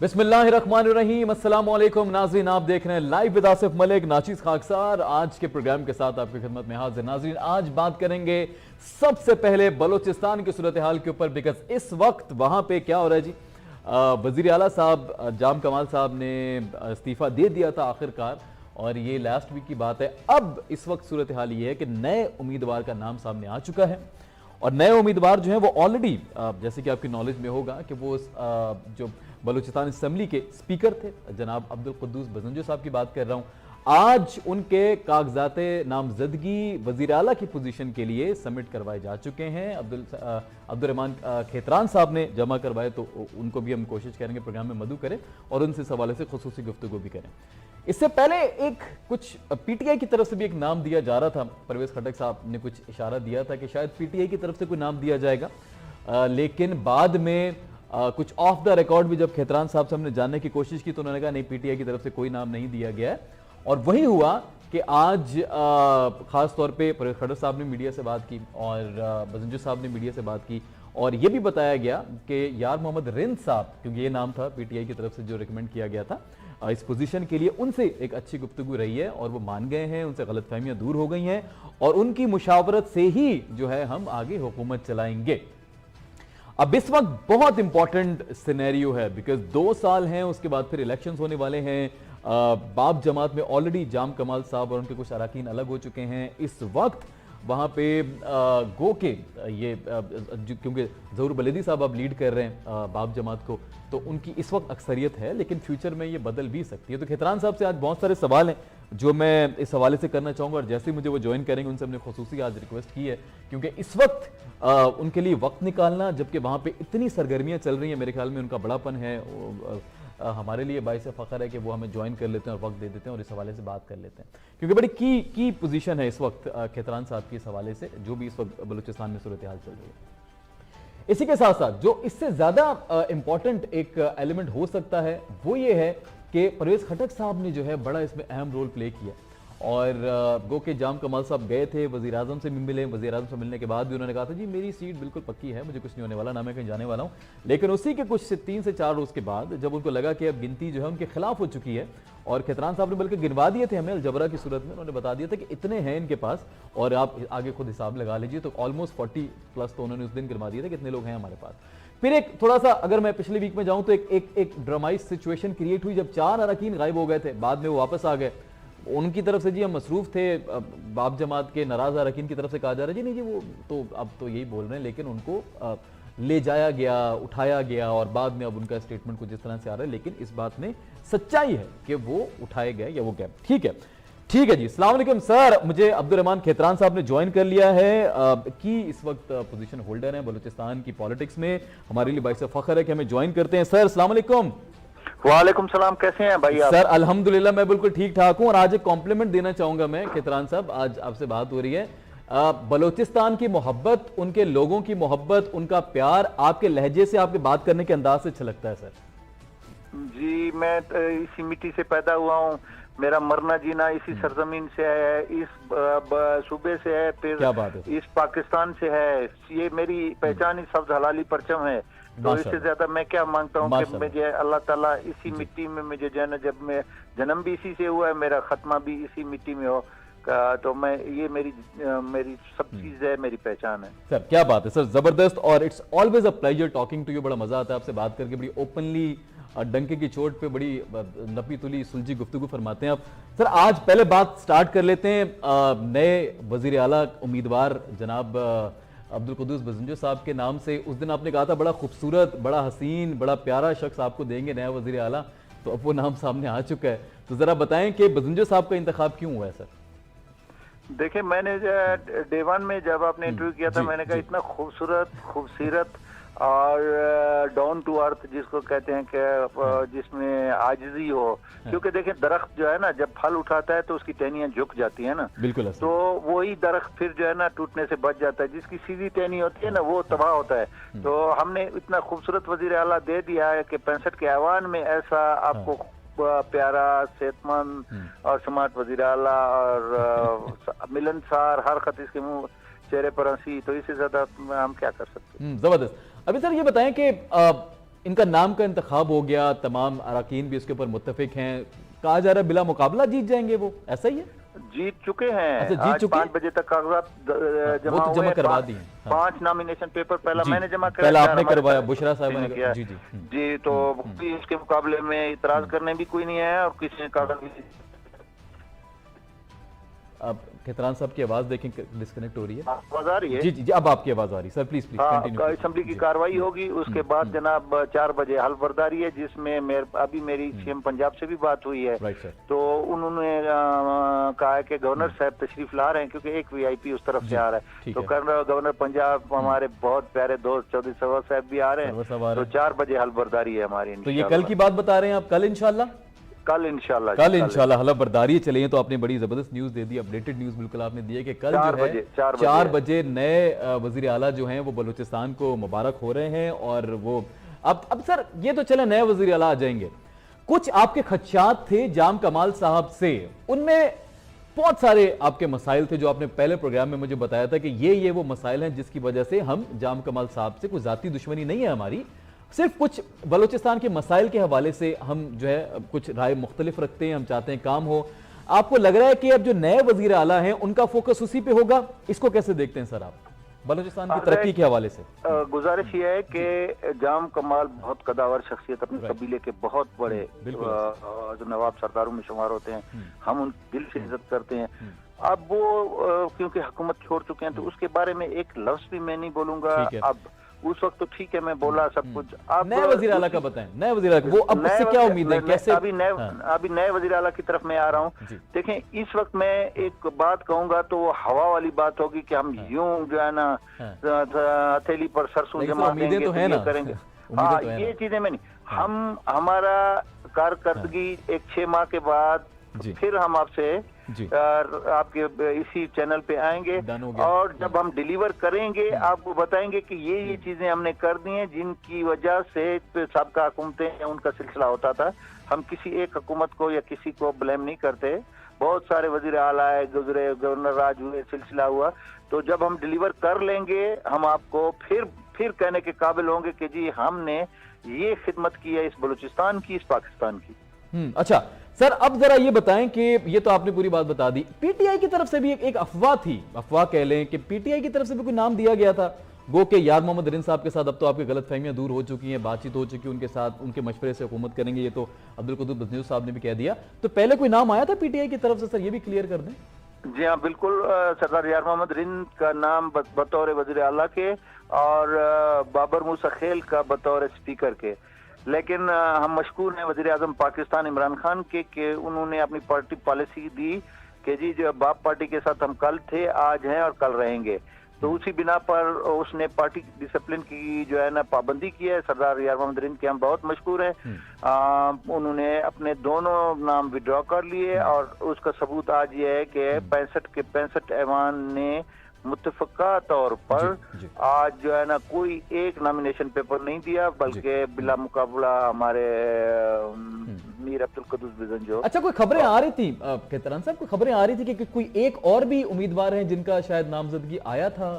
बिस्मिल्लाहिर्रहमानिर्रहीम, अस्सलाम वालेकुम नाज़रीन, आप देख रहे हैं लाइव विद आसिफ मलिक, नाचीज़ खाकसार आज के प्रोग्राम के साथ आपकी खिदमत में हाजिर। नाज़रीन, आज बात करेंगे सबसे पहले बलूचिस्तान की सूरत हाल के ऊपर, बिकॉज इस वक्त वहाँ पे क्या हो रहा है जी। वज़ीर आला साहब जाम कमाल साहब ने इस्तीफ़ा दे दिया था आखिरकार, और ये लास्ट वीक की बात है। अब इस वक्त सूरत हाल ये है कि नए उम्मीदवार का नाम सामने आ चुका है, और नए उम्मीदवार जो हैं वो ऑलरेडी, जैसे कि आपकी नॉलेज में होगा कि वो जो बलूचिस्तान असेंबली के स्पीकर थे जनाब अब्दुल कुद्दूस बजंजो साहब की बात कर रहा हूँ। आज उनके कागजाते नामजदगी वज़ीर आला की पोजीशन के लिए सबमिट करवाए जा चुके हैं। अब्दुर्रहमान खेतरान साहब ने जमा करवाए, तो उनको भी हम कोशिश करेंगे प्रोग्राम में मदू करें और उनसे इस हवाले से खुसूसी गुफ्तगू भी करें। इससे पहले एक कुछ पीटीआई की तरफ से भी एक नाम दिया जा रहा था। परवेज खटक साहब ने कुछ इशारा दिया था कि शायद पीटीआई की तरफ से कोई नाम दिया जाएगा, लेकिन बाद में कुछ ऑफ द रिकॉर्ड भी जब खेतरान साहब से हमने जानने की कोशिश की तो उन्होंने कहा नहीं, पीटीआई की तरफ से कोई नाम नहीं दिया गया है। और वही हुआ कि आज खास तौर पे परवेज खटक साहब ने मीडिया से बात की और बजंजो साहब ने मीडिया से बात की, और यह भी बताया गया कि यार मोहम्मद रिंद साहब, क्योंकि ये नाम था पीटीआई की तरफ से जो रिकमेंड किया गया था इस पोजीशन के लिए, उनसे एक अच्छी गुफ्तगू रही है और वो मान गए हैं, उनसे गलतफहमियां दूर हो गई हैं और उनकी मुशावरत से ही जो है हम आगे हुकूमत चलाएंगे। अब इस वक्त बहुत इंपॉर्टेंट सिनेरियो है, बिकॉज 2 साल हैं, उसके बाद फिर इलेक्शंस होने वाले हैं। बाप जमात में ऑलरेडी जाम कमाल साहब और उनके कुछ अराकीन अलग हो चुके हैं। इस वक्त वहाँ पे गो के ये क्योंकि ज़हूर बलेदी साहब अब लीड कर रहे हैं बाप जमात को, तो उनकी इस वक्त अक्सरियत है, लेकिन फ्यूचर में ये बदल भी सकती है। तो खेतरान साहब से आज बहुत सारे सवाल हैं जो मैं इस हवाले से करना चाहूँगा, और जैसे ही मुझे वो ज्वाइन करेंगे उनसे हमने खुसूसी आज रिक्वेस्ट की है, क्योंकि इस वक्त उनके लिए वक्त निकालना, जबकि वहाँ पे इतनी सरगर्मियाँ चल रही हैं, मेरे ख्याल में उनका बड़ापन है, हमारे लिए बाइस फ़ख्र है कि वो हमें ज्वाइन कर लेते हैं और वक्त दे देते हैं और इस हवाले से बात कर लेते हैं, क्योंकि बड़ी की पोजीशन है इस वक्त खेतरान साहब की इस हवाले से, जो भी इस वक्त बलूचिस्तान में सूरत हाल चल रही है। इसी के साथ साथ जो इससे ज़्यादा इंपॉर्टेंट एक एलिमेंट हो सकता है वो ये है कि परवेज खटक साहब ने जो है बड़ा इसमें अहम रोल प्ले किया, और गो के जाम कमाल साहब गए थे, वज़ीर आज़म से भी मिले। वज़ीर आज़म से मिलने के बाद भी उन्होंने कहा था जी मेरी सीट बिल्कुल पक्की है, मुझे कुछ नहीं होने वाला, ना मैं कहीं जाने वाला हूँ। लेकिन उसी के कुछ 3 से 4 रोज़ के बाद जब उनको लगा कि अब गिनती जो है उनके खिलाफ हो चुकी है, और खेतरान साहब ने बल्कि गिनवा दिए थे हमें अलजबरा की सूरत में, उन्होंने बता दिया था कि इतने हैं इनके पास, और आप आगे खुद हिसाब लगा लीजिए, तो ऑलमोस्ट 40+ तो उन्होंने उस दिन गिनवा दिया था कितने लोग हैं हमारे पास। फिर एक थोड़ा सा अगर मैं पिछले वीक में जाऊं तो एक ड्रामाइज सिचुएशन क्रिएट हुई जब 4 अरकान गायब हो गए थे, बाद में वो वापस आ गए। उनकी तरफ से जी हम मसरूफ थे, बाप जमात के नाराज अरकान की तरफ से कहा जा रहा है जी नहीं जी वो तो अब तो यही बोल रहे हैं, लेकिन उनको ले जाया गया, उठाया गया, और बाद में अब उनका स्टेटमेंट कुछ इस तरह से आ रहा है, लेकिन इस बात में सच्चाई है कि वो उठाए गए या वो गए। ठीक है जी। अस्सलाम वालेकुम सर, मुझे अब्दुर्रहमान खेतरान साहब ने ज्वाइन कर लिया है कि इस वक्त पोजीशन होल्डर हैं बलूचिस्तान की पॉलिटिक्स में, हमारे लिए बाइस फ़ख्र है कि हमें ज्वाइन करते हैं। सर अस्सलाम वालेकुम। वालेकुम सलाम, कैसे हैं भाई आप? सर अल्हम्दुलिल्लाह मैं बिल्कुल ठीक ठाक हूँ, और आज एक कॉम्प्लीमेंट देना चाहूंगा मैं खेतरान साहब, आज आपसे बात हो रही है, बलूचिस्तान की मोहब्बत, उनके लोगों की मोहब्बत, उनका प्यार आपके लहजे से, आपके बात करने के अंदाज से छलकता है सर। जी मैं इसी मिट्टी से पैदा हुआ हूँ, मेरा मरना जीना इसी सरजमीन से है, इस सूबे से है, फिर क्या बात है, इस पाकिस्तान से है, ये मेरी पहचान ही सब्ज हलाली परचम है। तो इससे ज्यादा मैं क्या मांगता हूँ कि मुझे अल्लाह ताला इसी मिट्टी में मुझे जो है ना, जब मैं जन्म भी इसी से हुआ है, मेरा खत्मा भी इसी मिट्टी में हो, तो मैं ये मेरी सब चीज है, मेरी पहचान है। सर क्या बात है सर, जबरदस्त, और it's always a pleasure talking to you, बड़ा मजा आता है आपसे बात करके, बड़ी ओपनली डंके की चोट पे बड़ी नपी तुली सुलझी गुफ्तगू फरमाते हैं आप। सर आज पहले बात स्टार्ट कर लेते हैं नए वजीर आला उम्मीदवार जनाब अब्दुल कुद्दूस बजंजो साहब के नाम से। उस दिन आपने कहा था बड़ा खूबसूरत, बड़ा हसीन, बड़ा प्यारा शख्स आपको देंगे नया वजीर आला, तो अब वो नाम सामने आ चुका है, तो जरा बताएं कि बजंजो साहब का इंतखाब क्यों हुआ है सर? देखिए मैंने डे 1 में जब आपने इंटरव्यू किया था, मैंने कहा इतना खूबसूरत और डाउन टू अर्थ जिसको कहते हैं कि जिसमें आजिजी हो, क्योंकि देखिए दरख्त जो है ना जब फल उठाता है तो उसकी टहनियां झुक जाती है ना, बिल्कुल, तो वही दरख्त फिर जो है ना टूटने से बच जाता है, जिसकी सीधी टहनी होती है ना वो तबाह होता है। तो हमने इतना खूबसूरत वजीर आला दे दिया है कि 65 के ऐवान में ऐसा आपको प्यारा, सेहतमंद और स्मार्ट वजीर आला और मिलनसार, हर खत इसके मुंह चेहरे पर हंसी, तो इससे ज्यादा हम क्या कर सकते हैं। जबरदस्त। अभी सर ये बताएं कि इनका नाम का इंतखाब हो गया, तमाम अरकान भी इसके ऊपर मुत्तफिक हैं, कहा जा रहा है बिला मुकाबला जीत जाएंगे वो, ऐसा ही है? जीत चुके हैं। अच्छा, जीत आज चुके 5 बजे तक कागजात जमा वो तो जमा हुए, करवा दिए हैं। हाँ। 5 नॉमिनेशन पेपर पहला जी, मैंने जमा कराया, पहला 4 आपने हमारे करवाया, साथ बुशरा साहब किसी ने ने किया। जी जी जी, तो कोई इसके मुकाबले में इतराज करने भी कोई नहीं आया और किसी ने कागज भी। अब खतरान साहब की आवाज देखें डिस्कनेक्ट हो रही है। आवाज आ रही है? जी जी जी, अब आपकी आवाज आ रही है सर, प्लीज प्लीज हाँ, कंटिन्यू। असेंबली की कार्रवाई होगी, उसके बाद जनाब 4 बजे हलफबरदारी है, जिसमें अभी मेरी सीएम पंजाब से भी बात हुई है। Right sir. तो उन्होंने कहा है कि गवर्नर साहब तशरीफ ला रहे हैं, क्योंकि एक वीआईपी उस तरफ से आ रहा है। ठीक तो है। गवर्नर पंजाब हमारे बहुत प्यारे दोस्त चौधरी सरवर साहब भी आ रहे सरवर हैं। साहब आ रहे तो 4 बजे हलफबरदारी है हमारी। तो ये कल की बात बता रहे हैं आप, कल इंशाल्लाह? कल इंशाल्लाह, कल इंशाल्लाह हलफबरदारी चले। तो आपने बड़ी जबरदस्त न्यूज दे दी, अपडेटेड न्यूज बिल्कुल आपने दी है कि कल 4 जो है बजे, 4 बजे नए वजीर आला जो हैं वो बलूचिस्तान को मुबारक हो रहे हैं। और वो अब सर ये तो चले नए वजीर आला आ जाएंगे, कुछ आपके खदशात थे जाम कमाल साहब से, उनमें बहुत सारे आपके मसाइल थे जो आपने पहले प्रोग्राम में मुझे बताया था कि ये वो मसाइल हैं जिसकी वजह से हम जाम कमाल साहब से कोई जाती दुश्मनी नहीं है हमारी, सिर्फ कुछ बलूचिस्तान के मसाइल के हवाले से हम जो है कुछ राय मुख्तलिफ रखते हैं, हम चाहते हैं काम हो। आपको लग रहा है कि अब जो नए वजीर आला हैं उनका फोकस उसी पे होगा, इसको कैसे देखते हैं सर आप बलूचिस्तान की तरक्की के हवाले से? गुजारिश ये है कि जाम कमाल बहुत कदावर शख्सियत, अपने कबीले के बहुत बड़े जो नवाब सरदारों में शुमार होते हैं, हम उन दिल से इज्जत करते हैं। अब वो क्योंकि हुकूमत छोड़ चुके हैं तो उसके बारे में एक लफ्ज भी मैं नहीं बोलूंगा। अब उस वक्त तो ठीक है मैं बोला सब कुछ। अब नए वजीर आला का बताएं, नए वजीर आला वो अब उससे क्या उम्मीद है, कैसे? अभी नए वजीर आला की तरफ मैं आ रहा हूँ। देखें, इस वक्त मैं एक बात कहूंगा तो वो हवा वाली बात होगी कि हम यूं जो है ना हथेली पर सरसों जमा देंगे तो ये करेंगे। हाँ, ये चीजें में नहीं, हम हमारा कारकर्दगी एक 6 माह के बाद फिर हम आपसे आपके इसी चैनल पे आएंगे और जब हम डिलीवर करेंगे आपको बताएंगे कि ये चीजें हमने कर दी हैं जिनकी वजह से सबका हुकूमतें हैं उनका सिलसिला होता था। हम किसी एक हुकूमत को या किसी को ब्लेम नहीं करते, बहुत सारे वजीर आला आए गुजरे, गवर्नर राज हुए, सिलसिला हुआ। तो जब हम डिलीवर कर लेंगे हम आपको फिर कहने के काबिल होंगे कि जी हमने ये खिदमत की है इस बलूचिस्तान की, इस पाकिस्तान की। अच्छा सर, अब जरा ये बताएं कि ये तो आपने पूरी बात बता दी, पीटीआई की तरफ से भी एक अफवाह थी, अफवाह कह लें कि पीटीआई की तरफ से भी कोई नाम दिया गया था, गो के यार मोहम्मद रिन साहब के साथ अब तो आपकी गलतफहमियां दूर हो चुकी हैं, बातचीत हो चुकी है उनके साथ, उनके मशवरे से हुकूमत करेंगे, ये तो अब्दुल कुद्दूस बजनूस साहब ने भी कह दिया। तो पहले कोई नाम आया था पीटीआई की तरफ से सर, ये भी क्लियर कर दें। जी हाँ, बिल्कुल। सरदार यार मोहम्मद रिन का नाम बतौर वजीर आला के और बाबर मूसा खेल का बतौर स्पीकर के, लेकिन हम मशकूर हैं वजीर आजम पाकिस्तान इमरान खान के उन्होंने अपनी पार्टी पॉलिसी दी कि जी जो बाप पार्टी के साथ हम कल थे, आज हैं और कल रहेंगे। तो उसी बिना पर उसने पार्टी डिसिप्लिन की जो है ना पाबंदी की है। सरदार यार मोहम्मद रिन के हम बहुत मशकूर हैं। उन्होंने अपने दोनों नाम विड्रॉ कर लिए और उसका सबूत आज ये है कि 65 ऐवान ने मुत्तफका तौर पर आज जो है ना कोई एक नॉमिनेशन पेपर नहीं दिया, बल्कि बिला मुकाबला हमारे मीर अब्दुल कुद्दूस बिजन जो। अच्छा, कोई खबरें आ रही थी केतरान साहब, कोई खबरें आ रही थी कि कोई एक और भी उम्मीदवार हैं जिनका शायद नामजदगी आया था,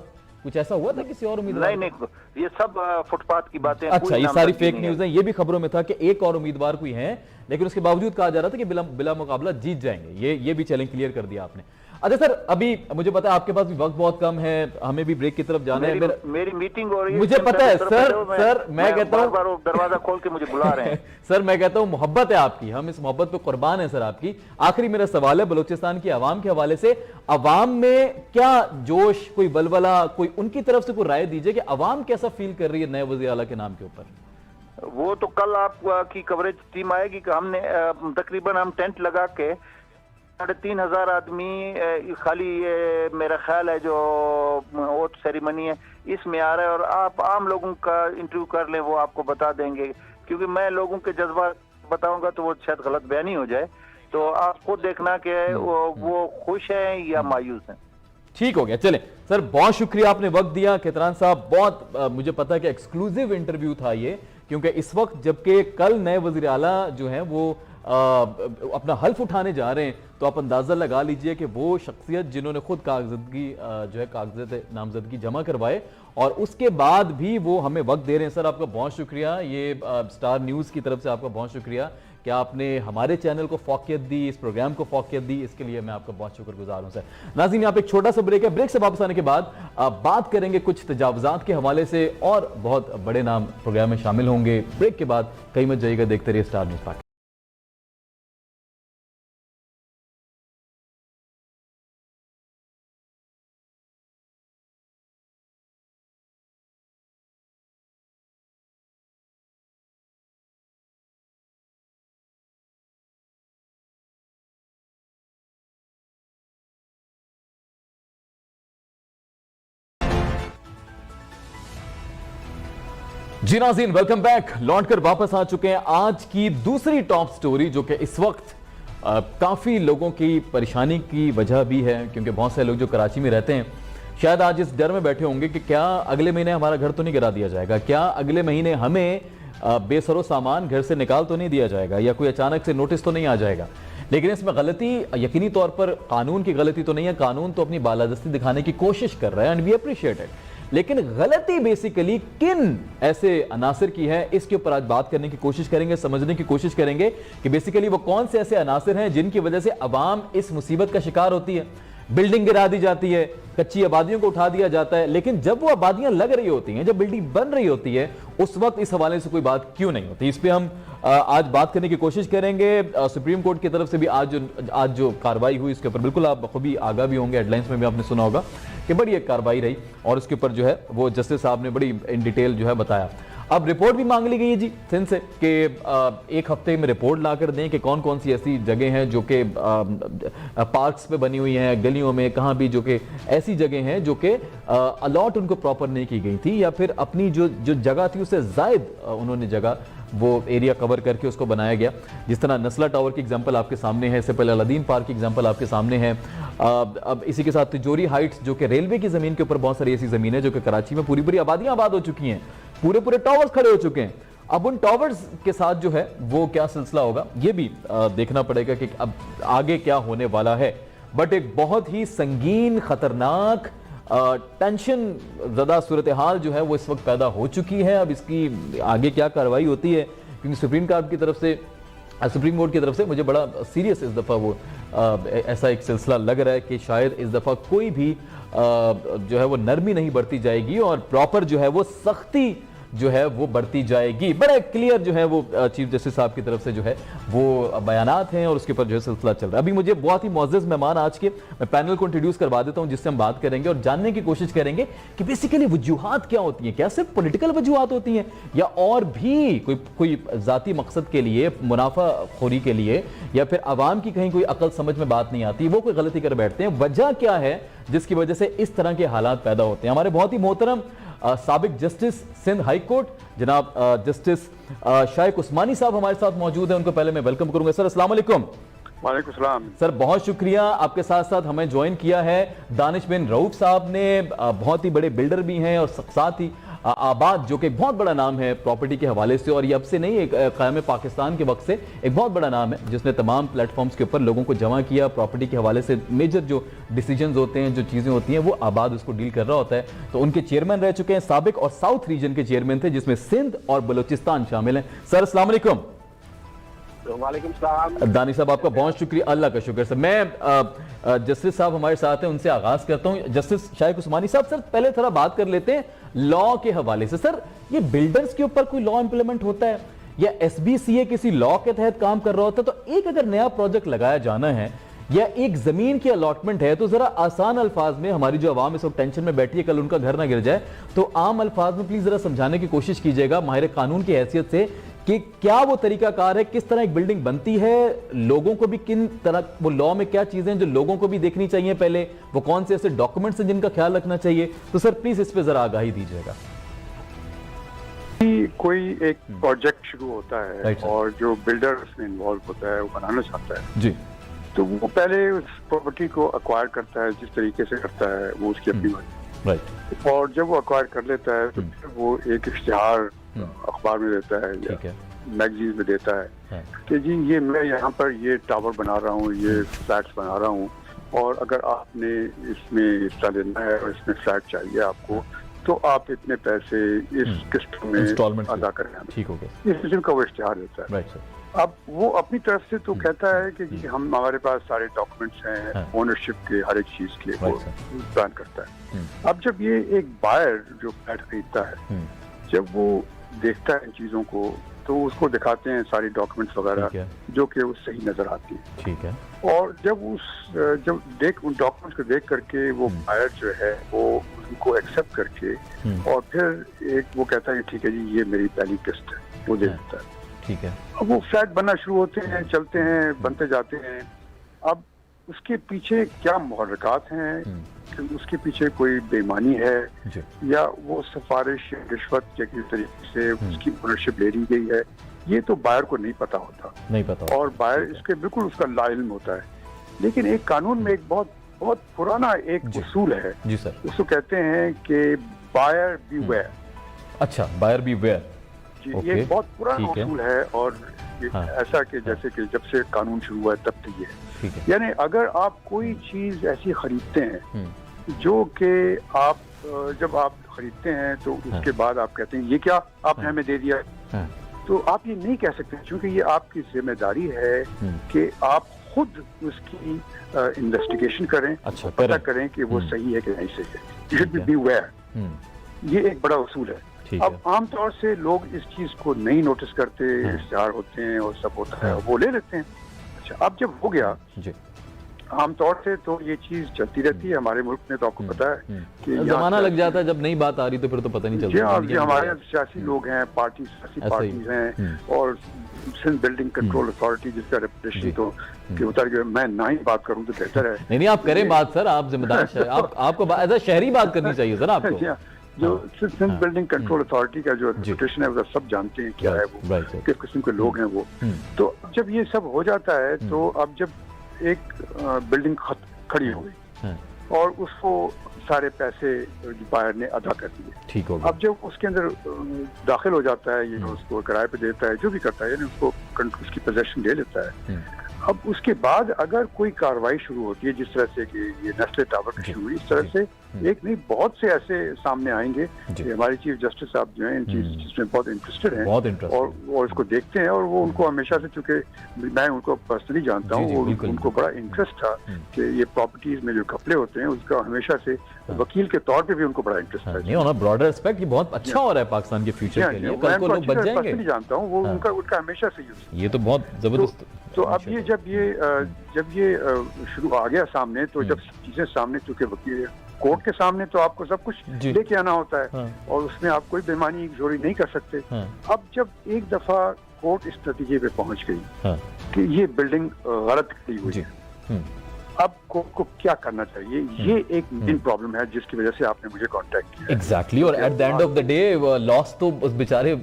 कुछ ऐसा हुआ था किसी और उम्मीदवार? नहीं, ये सब फुटपाथ की बातें। अच्छा, ये सारी फेक न्यूज है। ये भी खबरों में था कि एक और उम्मीदवार कोई है, लेकिन उसके बावजूद कहा जा रहा था कि बिला मुकाबला जीत जाएंगे। ये भी चैलेंज क्लियर कर दिया आपने। अच्छा सर, अभी मुझे पता है आपके पास भी वक्त बहुत कम है, हमें भी ब्रेक की तरफ जाना है। मेरी मीटिंग हो रही है, मुझे पता है सर, मैं कहता हूँ दरवाजा खोल के मुझे बुला रहे हैं। सर मैं कहता हूँ मोहब्बत है आपकी, हम इस मोहब्बत पे कुर्बान है सर आपकी। आखिरी मेरा सवाल है बलूचिस्तान की आवाम के हवाले से, अवाम में क्या जोश, कोई बलबला, कोई उनकी तरफ से कोई राय दीजिए कि अवाम कैसा फील कर रही है नए वज़ीर आला के नाम के ऊपर? वो तो कल आपकी कवरेज टीम आएगी कि हमने तकरीबन हम टेंट लगा के 3,500 आदमी खाली मेरा ख्याल है जो वोट सेरेमनी है इसमें आ रहा है, और आप आम लोगों का इंटरव्यू कर लें, वो आपको बता देंगे। क्योंकि मैं लोगों के जज्बात बताऊंगा तो वो शायद गलत बयानी हो जाए, तो आप खुद देखना कि वो खुश हैं या मायूस हैं। ठीक हो गया, चलें सर, बहुत शुक्रिया आपने वक्त दिया केतरान साहब। बहुत मुझे पता है कि एक्सक्लूसिव इंटरव्यू था ये, क्योंकि इस वक्त जबकि कल नए वजीर आला जो हैं वो अपना हल्फ उठाने जा रहे हैं, तो आप अंदाजा लगा लीजिए कि वो शख्सियत जिन्होंने खुद कागजदगी जो है कागजात नामजदगी जमा करवाए और उसके बाद भी वो हमें वक्त दे रहे हैं। सर आपका बहुत शुक्रिया, ये स्टार न्यूज़ की तरफ से आपका बहुत शुक्रिया कि आपने हमारे चैनल को फौकियत दी, इस प्रोग्राम को फौकियत दी, इसके लिए मैं आपका बहुत शुक्रगुजार हूं सर। नाज़रीन, यहाँ पे एक छोटा सा ब्रेक है, ब्रेक से वापस आने के बाद बात करेंगे कुछ तजावुज़ात के हवाले से और बहुत बड़े नाम प्रोग्राम में शामिल होंगे। ब्रेक के बाद कहीं मत जाइएगा, देखते रहिए स्टार न्यूज़ पाकिस्तान। जी नाज़रीन, वेलकम बैक। लौट कर वापस आ चुके हैं। आज की दूसरी टॉप स्टोरी जो कि इस वक्त काफ़ी लोगों की परेशानी की वजह भी है, क्योंकि बहुत से लोग जो कराची में रहते हैं शायद आज इस डर में बैठे होंगे कि क्या अगले महीने हमारा घर तो नहीं गिरा दिया जाएगा, क्या अगले महीने हमें बेसरो सामान घर से निकाल तो नहीं दिया जाएगा, या कोई अचानक से नोटिस तो नहीं आ जाएगा। लेकिन इसमें गलती यकीनी तौर पर कानून की गलती तो नहीं है, कानून तो अपनी बालादस्ती दिखाने की कोशिश कर रहा है एंड वी अप्रिशिएट इट। लेकिन गलती बेसिकली किन ऐसे अनासिर की है, इसके ऊपर आज बात करने की कोशिश करेंगे, समझने की कोशिश करेंगे कि बेसिकली वो कौन से ऐसे अनासिर हैं जिनकी वजह से अवाम इस मुसीबत का शिकार होती है। बिल्डिंग गिरा दी जाती है, कच्ची आबादियों को उठा दिया जाता है, लेकिन जब वो आबादियां लग रही होती हैं, जब बिल्डिंग बन रही होती है, उस वक्त इस हवाले से कोई बात क्यों नहीं होती। इस पे हम आज बात करने की कोशिश करेंगे। सुप्रीम कोर्ट की तरफ से भी आज जो कार्रवाई हुई इसके ऊपर बिल्कुल आप बखूबी आगाह भी होंगे, हेडलाइंस में भी आपने सुना होगा कि बड़ी एक कार्रवाई रही और उसके ऊपर जो है वो जस्टिस साहब ने बड़ी इन डिटेल जो है बताया। अब रिपोर्ट भी मांग ली गई है जी सिंध से कि एक हफ्ते में रिपोर्ट ला कर दें कि कौन कौन सी ऐसी जगह हैं जो कि पार्क्स पे बनी हुई हैं, गलियों में कहाँ भी जो कि ऐसी जगह हैं जो कि अलॉट उनको प्रॉपर नहीं की गई थी, या फिर अपनी जो जगह थी उससे जायद उन्होंने जगह वो एरिया कवर करके उसको बनाया गया। जिस तरह नस्ला टावर की एग्जांपल आपके सामने है, इससे पहले अलादीन पार्क की एग्जांपल आपके सामने है। अब इसी के साथ तिजोरी हाइट्स जो कि रेलवे की ज़मीन के ऊपर बहुत सारी ऐसी ज़मीन है जो कि कराची में पूरी पूरी आबादियाँ आबाद हो चुकी हैं, पूरे पूरे टावर्स खड़े हो चुके हैं। अब उन टावर्स के साथ जो है वो क्या सिलसिला होगा ये भी देखना पड़ेगा कि अब आगे क्या होने वाला है। बट एक बहुत ही संगीन, खतरनाक, टेंशन ज़दा सूरत हाल जो है वो इस वक्त पैदा हो चुकी है। अब इसकी आगे क्या कार्रवाई होती है, क्योंकि सुप्रीम कोर्ट की तरफ से मुझे बड़ा सीरियस इस दफ़ा वो ऐसा एक सिलसिला लग रहा है कि शायद इस दफ़ा कोई भी जो है वो नरमी नहीं बरती जाएगी और प्रॉपर जो है वो सख्ती जो है वो बढ़ती जाएगी। बड़ा क्लियर जो है वो चीफ जस्टिस साहब की तरफ से जो है वो बयानात हैं और उसके ऊपर जो है सिलसिला चल रहा है। अभी मुझे बहुत ही मुअज़्ज़ज़ मेहमान आज के मैं पैनल को इंट्रोड्यूस करवा देता हूं जिससे हम बात करेंगे और जानने की कोशिश करेंगे कि बेसिकली वजूहात क्या होती हैं, क्या सिर्फ पॉलिटिकल वजूहात होती हैं या और भी कोई ज़ाती मकसद के लिए, मुनाफाखोरी के लिए, या फिर आवाम की कहीं कोई अकल समझ में बात नहीं आती, वो कोई गलती कर बैठते हैं। वजह क्या है जिसकी वजह से इस तरह के हालात पैदा होते हैं। हमारे बहुत ही मोहतरम साबिक जस्टिस सिंध हाई कोर्ट जनाब जस्टिस शाइक उस्मानी साहब हमारे साथ मौजूद हैं, उनको पहले मैं वेलकम करूंगा। सर अस्सलाम वालेकुम। वालेकुम सलाम। सर बहुत शुक्रिया, आपके साथ साथ हमें ज्वाइन किया है दानिश बिन रऊफ साहब ने, बहुत ही बड़े बिल्डर भी हैं और साथ ही आबाद जो कि बहुत बड़ा नाम है प्रॉपर्टी के हवाले से, और ये अब से नहीं, एक क़याम पाकिस्तान के वक्त से एक बहुत बड़ा नाम है जिसने तमाम प्लेटफॉर्म्स के ऊपर लोगों को जमा किया। प्रॉपर्टी के हवाले से मेजर जो डिसीजंस होते हैं, जो चीज़ें होती हैं, वो आबाद उसको डील कर रहा होता है। तो उनके चेयरमैन रह चुके हैं, साबिक और साउथ रीजन के चेयरमैन थे जिसमें सिंध और बलूचिस्तान शामिल हैं। सर अस्सलाम वालेकुम। वालेकुम सलाम। दानी साहब आपका बहुत शुक्रिया, अल्लाह का शुक्र। सर मैं जस्टिस साहब हमारे साथ हैं, उनसे आगाज करता हूं। जस्टिस शाइक उस्मानी साहब, सर पहले थोड़ा बात कर लेते हैं लॉ के हवाले से। सर ये बिल्डर्स के ऊपर कोई लॉ इंप्लीमेंट होता है या एसबीसीए किसी लॉ के तहत काम कर रहा होता है? तो एक अगर नया प्रोजेक्ट लगाया जाना है या एक जमीन की अलॉटमेंट है, तो जरा आसान अल्फाज में, हमारी जो आवाम इस वक्त टेंशन में बैठी है कल उनका घर ना गिर जाए, तो आम अल्फाज में प्लीज जरा समझाने की कोशिश कीजिएगा माहिर कानून की हैसियत से कि क्या वो तरीकाकार है, किस तरह एक बिल्डिंग बनती है, लोगों को भी किन तरह, वो लॉ में क्या चीजें जो लोगों को भी देखनी चाहिए पहले, वो कौन से ऐसे डॉक्यूमेंट्स हैं जिनका ख्याल रखना चाहिए। तो सर प्लीज इस पे जरा आगाही दीजिएगा। कोई एक प्रोजेक्ट शुरू होता है Right, और जो बिल्डर उसमें इन्वॉल्व होता है, वो बनाना चाहता है जी, तो वो पहले उस प्रॉपर्टी को अक्वायर करता है, जिस तरीके से करता है वो उसकी अपनी मर्जी। राइट। और जब वो अक्वायर कर लेता है तो फिर वो एक इश्तिहार अखबार में देता है या मैगजीन में देता है हाँ। कि जी ये मैं यहाँ पर ये टावर बना रहा हूँ, ये फ्लैट्स बना रहा हूँ, और अगर आपने इसमें हिस्सा लेना है और इसमें फ्लैट चाहिए आपको, तो आप इतने पैसे इस किस्त में इंस्टॉलमेंट अदा करें। ठीक हो गया, इस किस्म का वो इश्तिहार देता है। Right sir. अब वो अपनी तरफ से तो कहता है कि जी हम हमारे पास सारे डॉक्यूमेंट्स हैं, हाँ। ओनरशिप के हर एक चीज के वो Right, प्लान करता है। अब जब ये एक बायर जो फ्लैट खरीदता है, जब वो देखता है इन चीजों को, तो उसको दिखाते हैं सारी डॉक्यूमेंट्स ठीक वगैरह है। जो कि वो सही नजर आती है। ठीक है। और जब उन डॉक्यूमेंट्स को देख करके वो बायर जो है वो उनको एक्सेप्ट करके और फिर एक वो कहता है ठीक है जी ये मेरी पहली किस्त है, वो दे देता है। ठीक है। अब वो फ्लैट बनना शुरू होते हैं, चलते हैं, बनते जाते हैं। अब उसके पीछे क्या मुहर्रिकात हैं, कि उसके पीछे कोई बेईमानी है जी। या वो सिफारिश रिश्वत के किसी तरीके से उसकी ओनरशिप ले ली गई है, ये तो बायर को नहीं पता होता। नहीं पता और बायर इसके बिल्कुल उसका लाइल्म होता है। लेकिन एक कानून में एक बहुत बहुत पुराना एक उसूल है जी सर, उसको कहते हैं कि बायर बीवेयर। अच्छा, बायर बीवेयर जी, ये एक बहुत पुराना ठीक है। उसूल है और ये हाँ। ऐसा कि जैसे कि जब से कानून शुरू हुआ है तब से ये है। ठीक है। यानी अगर आप कोई चीज ऐसी खरीदते हैं जो कि आप जब आप खरीदते हैं तो उसके बाद आप कहते हैं ये क्या आपने हमें दे दिया, तो आप ये नहीं कह सकते क्योंकि ये आपकी जिम्मेदारी है कि आप खुद उसकी इन्वेस्टिगेशन करें, अच्छा, पता करें कि वो सही है कि नहीं सही है। You should be aware. ये एक बड़ा उसूल है। अब आमतौर से लोग इस चीज को नहीं नोटिस करते, इश्तिहार होते हैं और सब होता है, वो ले लेते हैं। अच्छा, अब जब हो गया जी, आमतौर से तो ये चीज चलती रहती है हमारे मुल्क में, तो आपको पता है कि जमाना लग जाता है, जब नई बात आ रही तो फिर तो पता नहीं जी चलता। हाँ, ये हमारे सियासी लोग हैं, सियासी पार्टीज हैं, और सिंध बिल्डिंग कंट्रोल अथॉरिटी जिसका रेपुटेशन तो कि उतर गया। मैं ना ही बात करूं तो बेहतर है। नहीं, आप करें बात सर, आप जिम्मेदार आपको एज अ शहरी बात करनी चाहिए सर आपको। जो सिंध बिल्डिंग कंट्रोल अथॉरिटी का जो रेपुटेशन है वो सब जानते हैं क्या है वो, किस किस्म के लोग हैं वो। तो जब ये सब हो जाता है तो अब जब एक बिल्डिंग खड़ी हो गई और उसको सारे पैसे बायर ने अदा कर दिए, ठीक हो गया। अब जब उसके अंदर दाखिल हो जाता है, ये उसको किराए पे देता है, जो भी करता है, यानी उसको उसकी पोजेशन ले लेता है। अब उसके बाद अगर कोई कार्रवाई शुरू होती है जिस तरह से कि ये नेस्ले टावर की शुरू हुई, इस तरह से एक नहीं बहुत से ऐसे सामने आएंगे कि हमारे चीफ जस्टिस साहब जो हैं इन चीज में बहुत इंटरेस्टेड हैं और इसको देखते हैं, और वो उनको हमेशा से, चूंकि मैं उनको पर्सनली जानता हूँ, उनको बड़ा इंटरेस्ट था कि ये प्रॉपर्टीज में जो घपले होते हैं उसका हमेशा से वकील के तौर पे भी उनको बड़ा इंटरेस्ट है। नहीं, ऑन ब्रॉडर एस्पेक्ट ये बहुत अच्छा हो रहा है पाकिस्तान के फ्यूचर के लिए, कल को लोग बच जाएंगे। पर्सनली जानता हूँ, वो उनका हमेशा से ये तो बहुत जबरदस्त। तो अब ये जब ये शुरू आ गया सामने, तो जब चीजें सामने, चूंकि वकील कोर्ट के सामने तो आपको सब कुछ लेके आना होता है और उसमें आप कोई बेईमानी जोड़ी नहीं कर सकते। अब जब एक दफा कोर्ट इस नतीजे पे पहुंच गई कि ये बिल्डिंग गलत खड़ी हुई है, अब कोर्ट को क्या करना चाहिए, ये एक मेन प्रॉब्लम है जिसकी वजह से आपने मुझे कांटेक्ट किया। एग्जैक्टली, और at the end of the day loss तो उस बेचारे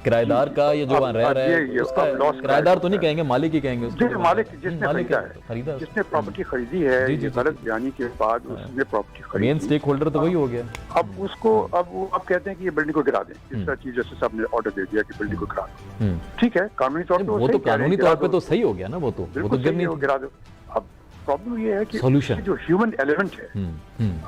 किराएदार का, ये जो रह रहा है उसका, किराएदार तो नहीं कहेंगे, मालिक ही कहेंगे उसको। मालिक जिसने खरीदा है, जिसने प्रॉपर्टी खरीदी है, ये गलत बयानी के बाद उसने प्रॉपर्टी खरीदी, मेन स्टेक होल्डर तो वही हो गया। अब उसको अब कहते हैं कि ये बिल्डिंग को गिरा दें, इस तरह चीफ जस्टिस साहब ने ऑर्डर दे दिया कि बिल्डिंग को गिरा दो। ठीक है, कानूनी तौर पर वो तो कानूनी तौर पे तो सही हो गया ना, वो तो गिरनी, गिरा दो। अब प्रॉब्लम ये है कि सॉल्यूशन जो ह्यूमन एलिमेंट है,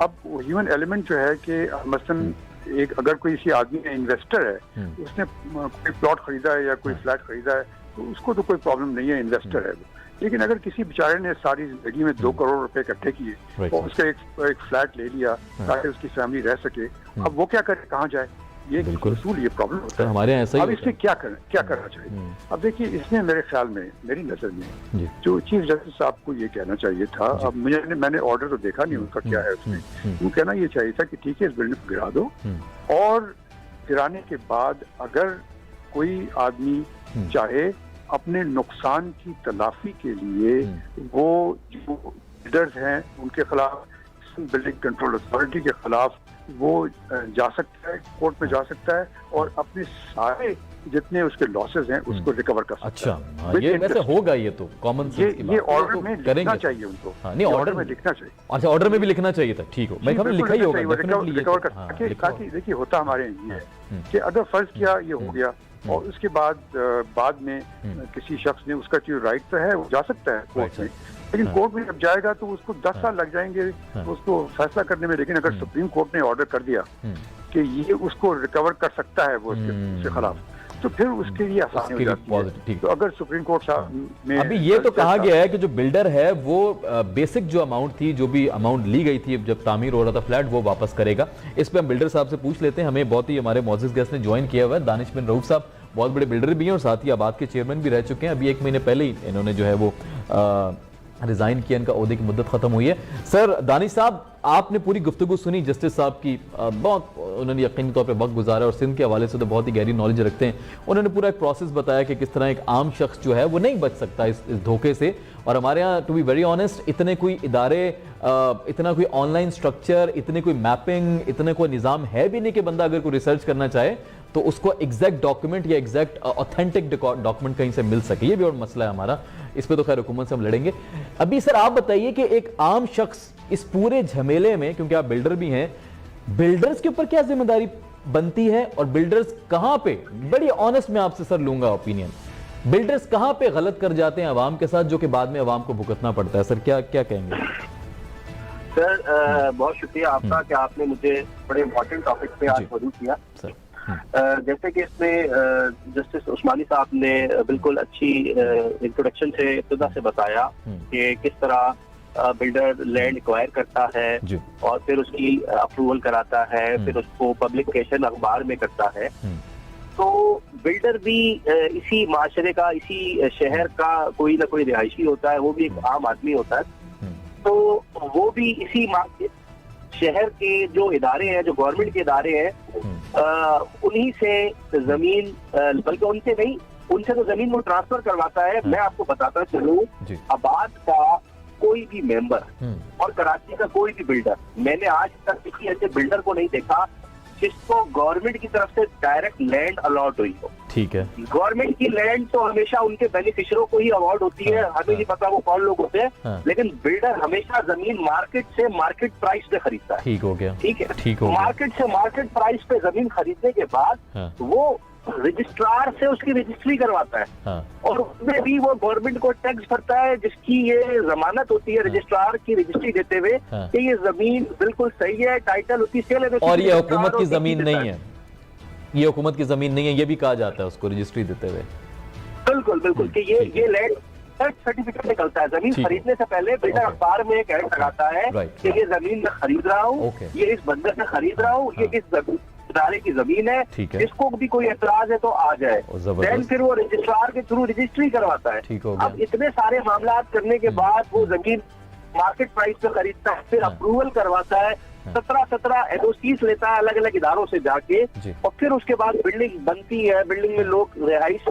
अब वो ह्यूमन एलिमेंट जो है कि मसलन एक अगर कोई इसी आदमी है, इन्वेस्टर है, उसने कोई प्लॉट खरीदा है या कोई फ्लैट खरीदा है, तो उसको तो कोई प्रॉब्लम नहीं है, इन्वेस्टर है वो। लेकिन अगर किसी बेचारे ने सारी जिंदगी में 2 करोड़ रुपए इकट्ठे किए और उसका एक फ्लैट ले लिया ताकि उसकी फैमिली रह सके, अब वो क्या करे, कहाँ जाए, ये उसूल, ये प्रॉब्लम होता है हमारे यहाँ। अब इससे क्या करना चाहिए? अब देखिए, इसमें मेरे ख्याल में, मेरी नजर में जो चीफ जस्टिस साहब को ये कहना चाहिए था, अब मैंने ऑर्डर तो देखा नहीं उनका क्या है उसमें, वो कहना ये चाहिए था कि ठीक है इस बिल्डिंग को गिरा दो, और गिराने के बाद अगर कोई आदमी चाहे अपने नुकसान की तलाफी के लिए वो जो लीडर्स हैं उनके खिलाफ, बिल्डिंग कंट्रोल अथॉरिटी के खिलाफ वो जा सकता है, कोर्ट में जा सकता है और अपने सारे जितने उसके लॉसेस हैं उसको रिकवर कर सकता है। अच्छा, ये वैसे होगा, ये तो कॉमन सेंस की बात है, ये ऑर्डर में लिखना चाहिए उनको। नहीं, ऑर्डर में लिखना चाहिए। अच्छा, ऑर्डर में भी लिखना चाहिए था, ठीक हो, मैं हमने लिखा ही होगा, रिकवर कर, ताकि देखिए होता हमारे ये है कि अगर फर्ज किया ये हो गया, और उसके बाद में किसी शख्स ने, उसका जो राइट तो है वो जा सकता है कोर्ट में, लेकिन कोर्ट में जब जाएगा तो उसको 10 साल लग जाएंगे उसको फैसला करने में। लेकिन अगर सुप्रीम कोर्ट ने ऑर्डर कर दिया कि ये उसको रिकवर कर सकता है वो उसके खिलाफ, तो फिर उसके लिए आसानी हो जाती है। तो अगर सुप्रीम कोर्ट में अभी ये तो कहा गया है कि जो बिल्डर है वो बेसिक जो अमाउंट थी, जो भी अमाउंट ली गई थी जब तामीर हो रहा था फ्लैट, वो वापस करेगा। इस पे हम बिल्डर साहब से पूछ लेते हैं। हमें बहुत ही हमारे मौजूद गेस्ट ने ज्वाइन किया हुआ है, दानिश बिन रऊफ साहब, बहुत बड़े बिल्डर भी हैं और साथ ही आबाद के चेयरमैन भी रह चुके हैं। अभी 1 महीने पहले ही इन्होंने जो है वो रिजाइन किया, इनका ओहदे की मुद्दत खत्म हुई है। सर दानिश साहब, आपने पूरी गुफ्तगू सुनी जस्टिस साहब की, बहुत उन्होंने यकीनी तौर पे वक्त गुजारा और सिंध के हवाले से तो बहुत ही गहरी नॉलेज रखते हैं। उन्होंने पूरा एक प्रोसेस बताया कि किस तरह एक आम शख्स जो है वो नहीं बच सकता इस धोखे से। और हमारे यहाँ टू बी वेरी ऑनेस्ट इतने कोई इदारे, इतना कोई ऑनलाइन स्ट्रक्चर, इतने कोई मैपिंग, इतने कोई निज़ाम है भी नहीं कि बंदा अगर कोई रिसर्च करना चाहे तो उसको एग्जैक्ट डॉक्यूमेंट या एग्जैक्ट ऑथेंटिक डॉक्यूमेंट कहीं से मिल सके। ये भी और मसला है हमारा, इस पे तो खैर हुकूमत से हम लड़ेंगे। अभी सर आप बताइए कि एक आम शख्स इस पूरे झमेले में, क्योंकि आप बिल्डर भी हैं, बिल्डर्स के ऊपर क्या जिम्मेदारी बनती है और बिल्डर्स कहां पे, बड़ी ऑनेस्ट मैं आपसे सर लूंगा ओपिनियन, बिल्डर्स कहां पे गलत कर जाते हैं अवाम के साथ, जो कि बाद में अवाम को भुगतना पड़ता है? सर क्या क्या कहेंगे? सर बहुत शुक्रिया आपका कि आपने मुझे बड़े इम्पोर्टेंट टॉपिक पे आज मौजूद किया। सर जैसे कि इसमें जस्टिस उस्मानी साहब ने बिल्कुल अच्छी इंट्रोडक्शन से इब्तिदा से बताया कि किस तरह बिल्डर लैंड एक्वायर करता है और फिर उसकी अप्रूवल कराता है, फिर उसको पब्लिकेशन अखबार में करता है। तो बिल्डर भी इसी माशरे का, इसी शहर का कोई ना कोई रिहायशी होता है, वो भी एक आम आदमी होता है। तो वो भी इसी शहर के जो इदारे हैं, जो गवर्नमेंट के इदारे हैं, उन्हीं से जमीन, बल्कि उनसे नहीं, उनसे तो जमीन वो ट्रांसफर करवाता है। मैं आपको बताता चलूं, आबाद का कोई भी मेंबर और कराची का कोई भी बिल्डर, मैंने आज तक किसी ऐसे बिल्डर को नहीं देखा जिसको गवर्नमेंट की तरफ से डायरेक्ट लैंड अलॉट हुई हो। ठीक है, गवर्नमेंट की लैंड तो हमेशा उनके बेनिफिशियरों को ही अवार्ड होती है, हमें नहीं पता वो कौन लोग होते हैं, लेकिन बिल्डर हमेशा जमीन मार्केट से मार्केट प्राइस पे खरीदता है। ठीक हो गया, ठीक है, ठीक हो, मार्केट से मार्केट प्राइस पे जमीन खरीदने के बाद वो रजिस्ट्रार से उसकी रजिस्ट्री करवाता है और उसमें भी वो गवर्नमेंट को टैक्स भरता है, जिसकी ये जमानत होती है रजिस्ट्रार की रजिस्ट्री देते हुए कि ये जमीन बिल्कुल सही है, टाइटल उसकी सेल है। और ये हुकूमत की जमीन नहीं है, ये हुकूमत की जमीन नहीं है, ये भी कहा जाता है उसको रजिस्ट्री देते हुए। बिल्कुल बिल्कुल कि ये लैंड सर्टिफिकेट निकलता है। जमीन खरीदने से पहले बिल्डर अखबार में एक ऐड लगाता है कि ये जमीन मैं खरीद रहा हूँ, ये इस बंदर से खरीद रहा हूँ, ये इस इदारे की जमीन है, जिसको भी कोई एतराज है तो आ जाए। देन फिर वो रजिस्ट्रार के थ्रू रजिस्ट्री करवाता है। अब इतने सारे मामला करने के बाद वो जमीन मार्केट प्राइस पे खरीदता है, फिर अप्रूवल करवाता है, 17 एनओसीज लेता है अलग अलग इदारों से जाके, और फिर उसके बाद बिल्डिंग बनती है। बिल्डिंग में लोग रिहाइश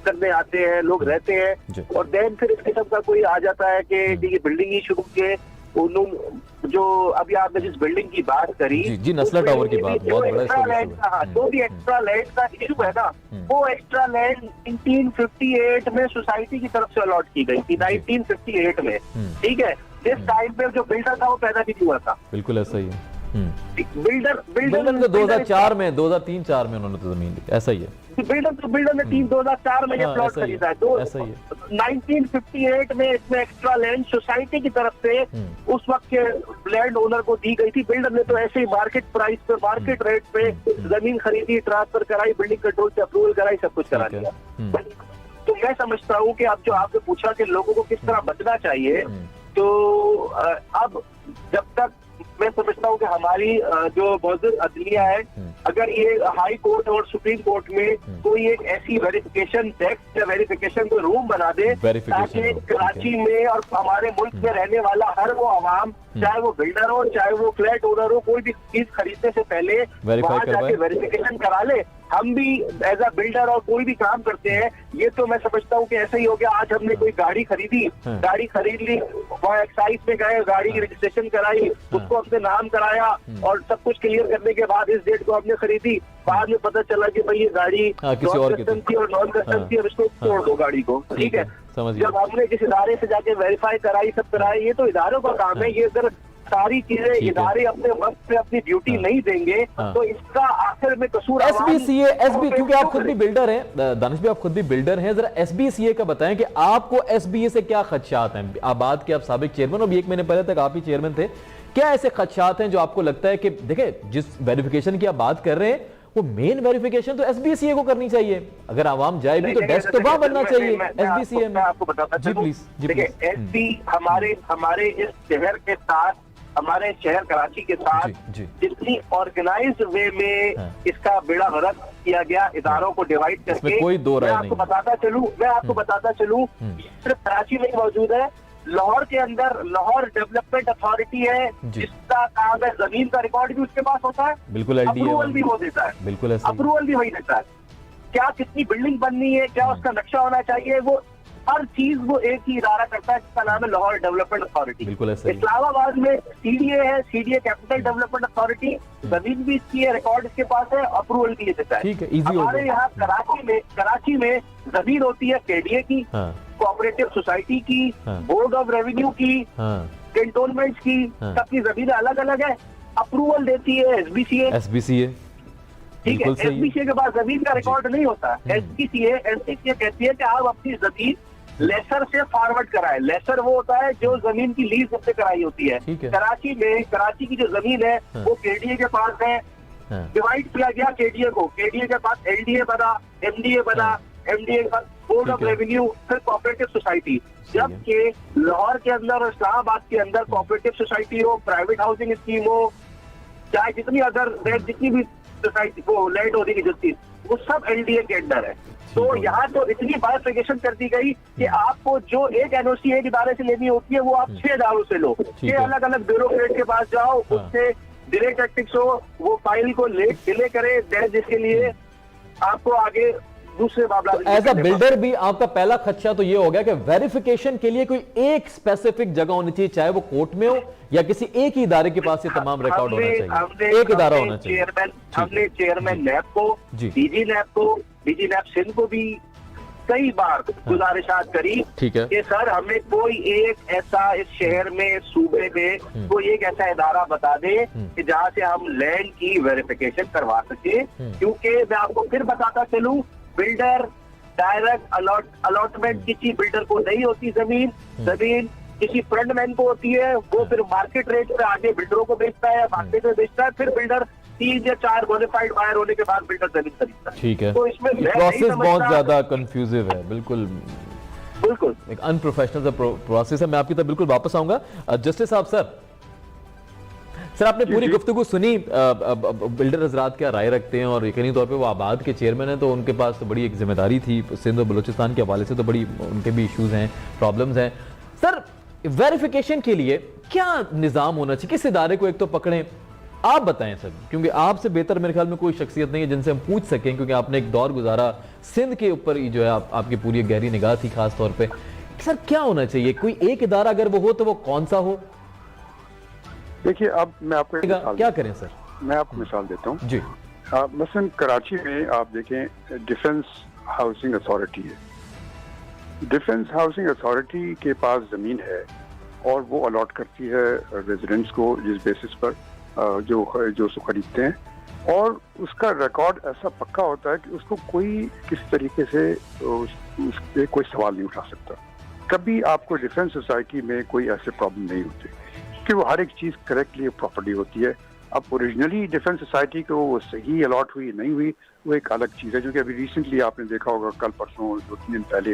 करने आते हैं, लोग रहते हैं, और देन फिर इस किस्म का कोई आ जाता है कि ये बिल्डिंग ही शुरू के जो अभी आपने जिस बिल्डिंग की बात करी, जी नस्ला टावर की बात, बहुत बड़ा जो भी एक्स्ट्रा लैंड का इशू है ना, वो एक्स्ट्रा लैंड 1958 में सोसाइटी की तरफ से अलॉट की गई थी, 1958 में। ठीक है, जिस टाइम पे जो बिल्डर था वो पैदा भी नहीं हुआ था। बिल्कुल ऐसा ही है। बिल्डर 2004 में, 2003-4 में उन्होंने तो जमीन ली, ऐसा ही है। बिल्डर ने 2004 में ये प्लॉट खरीदा है। 1958 में इसमें एक्स्ट्रा लैंड सोसाइटी की तरफ से उस वक्त के लैंड ओनर को दी गई थी। बिल्डर ने तो ऐसे ही मार्केट प्राइस पे, मार्केट रेट पे जमीन खरीदी, ट्रांसफर कराई, बिल्डिंग कंट्रोल से अप्रूवल कराई, सब कुछ करा दिया। तो मैं समझता हूँ कि अब जो आपने पूछा कि लोगों को किस तरह बचना चाहिए, तो अब जब तक मैं समझता हूँ कि हमारी जो मौजूद अदलिया है, अगर ये हाई कोर्ट और सुप्रीम कोर्ट में कोई एक ऐसी वेरिफिकेशन डेस्क या वेरिफिकेशन को रूम बना दे ताकि कराची में और हमारे मुल्क में रहने वाला हर वो आवाम, चाहे वो बिल्डर हो, चाहे वो फ्लैट ओनर हो, कोई भी चीज खरीदने से पहले वहां जाके वेरिफिकेशन करा ले। हम भी एज अ बिल्डर और कोई भी काम करते हैं, ये तो मैं समझता हूँ कि ऐसा ही हो गया। आज हमने कोई गाड़ी खरीदी, गाड़ी खरीद ली, वहाँ एक्साइज में गए, गाड़ी की रजिस्ट्रेशन कराई, उसको अपने नाम कराया और सब कुछ क्लियर करने के बाद इस डेट को हमने खरीदी। बाद में पता चला कि भाई ये गाड़ी नॉन कस्टम थी और नॉन कस्टम थी, अब इसको तोड़ दो गाड़ी को। ठीक है, जब हमने जिस इदारे से जाके वेरीफाई कराई, सब कराई, ये तो इदारों का काम है। ये अगर सारी चीजें इदारे अपने वक्त पे अपनी ड्यूटी नहीं देंगे तो इसका आखिर में कसूर SBCA क्योंकि आप खुद भी बिल्डर हैं, दानिश भी आप खुद भी बिल्डर हैं, जरा SBCA का बताएं कि आपको SBA से क्या खदशात हैं। आप बात की, आप साबिक चेयरमैन, और 1 महीने पहले तक आप ही चेयरमैन थे, क्या ऐसे खदशात हैं जो आपको लगता है कि देखें जिस वेरिफिकेशन की आप बात कर रहे हैं वो मेन वेरिफिकेशन तो SBCA को करनी चाहिए, अगर आवाम जाए भी तो डेस्क तो वहां बनना चाहिए SBCA में। आपको बताता जी प्लीज। देखिए SB हमारे इस शहर के साथ, हमारे शहर कराची के साथ जितनी ऑर्गेनाइज्ड वे में इसका बेड़ा गर्क किया गया, इदारों को डिवाइड करके, कोई दो राय मैं आपको बताता चलूं सिर्फ कराची में ही मौजूद है। लाहौर के अंदर लाहौर डेवलपमेंट अथॉरिटी है जिसका काम है, जमीन का रिकॉर्ड भी उसके पास होता है, बिल्कुल अप्रूवल भी वो देता है, बिल्कुल अप्रूवल भी वही देता है, क्या कितनी बिल्डिंग बननी है, क्या उसका नक्शा होना चाहिए, वो हर चीज वो एक ही इदारा करता है जिसका नाम है लाहौर डेवलपमेंट अथॉरिटी। इस्लामाबाद में CDA है, CDA कैपिटल डेवलपमेंट अथॉरिटी, जमीन भी इसकी है, रिकॉर्ड इसके पास है, अप्रूवल भी देता है। हमारे यहाँ कराची में जमीन होती है KDA की, कोऑपरेटिव सोसाइटी की, बोर्ड ऑफ रेवेन्यू की, कैंटोनमेंट की, सबकी जमीन अलग अलग है, अप्रूवल देती है SBCA। ठीक है, SBCA के पास जमीन का रिकॉर्ड नहीं होता। SBCA कहती है कि आप अपनी जमीन लेसर से फॉरवर्ड कराएं। लेसर वो होता है जो जमीन की लीज उससे कराई होती है। कराची की जो जमीन है वो KDA के पास है, डिवाइड किया गया KDA को, KDA के पास LDA बना, MDA बना, MDA के पास बोर्ड ऑफ रेवेन्यू, फिर कोऑपरेटिव सोसाइटी। जबकि लाहौर के अंदर और इस्लामाबाद के अंदर कोऑपरेटिव सोसाइटी हो, प्राइवेट हाउसिंग स्कीम हो, चाहे जितनी अदर जितनी भी सोसाइटी को लैंड होने की जरूरत, वो सब LDA के अंदर है। तो यहाँ तो इतनी बाइफिकेशन कर दी गई कि आपको जो एक NOC एक इदारे से लेनी होती है वो आप 6 इदारों से लो, 6 अलग अलग ब्यूरोक्रेट के पास जाओ, उससे डिले टैक्टिक्स हो, वो फाइल को डिले करे, जिसके लिए आपको आगे दूसरे मामला। एज अ बिल्डर भी आपका पहला खदशा तो ये हो गया कि वेरिफिकेशन के लिए कोई एक स्पेसिफिक जगह होनी चाहिए, चाहे वो कोर्ट में हो या किसी एक ही इदारे के पास ये तमाम रिकॉर्ड होना चाहिए, एक इदारा होना चाहिए। हमने चेयरमैन नैब को, DG नैब को, DG नैब सिंध को भी कई बार गुजारिशात करी कि सर हमें कोई एक ऐसा इस शहर में, सूबे में कोई एक ऐसा इदारा बता दे कि जहाँ से हम लैंड की वेरिफिकेशन करवा सके। क्योंकि मैं आपको फिर बताता चलूं, बिल्डर डायरेक्ट अलॉटमेंट किसी बिल्डर को नहीं होती, जमीन किसी फ्रंटमैन को होती है, वो फिर मार्केट रेट पे आगे बिल्डरों को बेचता है, मार्केट में बेचता है, फिर बिल्डर 3 या 4 बोनाफाइड बायर होने के बाद बिल्डर जमीन खरीदता है। ठीक है, तो इसमें प्रोसेस बहुत ज्यादा कंफ्यूजिव है, बिल्कुल एक अनप्रोफेशनल प्रोसेस है। मैं आपकी तरफ बिल्कुल वापस आऊंगा। जस्टिस साहब, सर आपने पूरी गुफ्तगू सुनी, बिल्डर हजरात क्या राय रखते हैं, और यकीनी तौर पे वो आबाद के चेयरमैन हैं तो उनके पास तो बड़ी एक जिम्मेदारी थी, सिंध और बलूचिस्तान के हवाले से तो बड़ी उनके भी इश्यूज हैं, प्रॉब्लम्स हैं। सर वेरिफिकेशन के लिए क्या निज़ाम होना चाहिए, किस इदारे को एक तो पकड़ें, आप बताएं सर, क्योंकि आपसे बेहतर मेरे ख्याल में कोई शख्सियत नहीं है जिनसे हम पूछ सकें, क्योंकि आपने एक दौर गुजारा सिंध के ऊपर जो है आपकी पूरी गहरी निगाह थी खास तौर पे। सर क्या होना चाहिए, कोई एक इदारा अगर वो हो तो वो कौन सा हो? देखिए, अब मैं आपको क्या करें सर, मैं आपको मिसाल देता हूँ जी। मसलन कराची में आप देखें, डिफेंस हाउसिंग अथॉरिटी है। डिफेंस हाउसिंग अथॉरिटी के पास जमीन है और वो अलॉट करती है रेजिडेंट्स को जिस बेसिस पर जो उसको खरीदते हैं, और उसका रिकॉर्ड ऐसा पक्का होता है कि उसको कोई किसी तरीके से उस पे कोई सवाल नहीं उठा सकता। कभी आपको डिफेंस सोसाइटी में कोई ऐसे प्रॉब्लम नहीं होती कि वो हर एक चीज़ करेक्टली प्रॉपर्टी होती है। अब ओरिजिनली डिफेंस सोसाइटी को वो सही अलॉट हुई नहीं हुई वो एक अलग चीज़ है, जो कि अभी रिसेंटली आपने देखा होगा, कल परसों 2-3 दिन पहले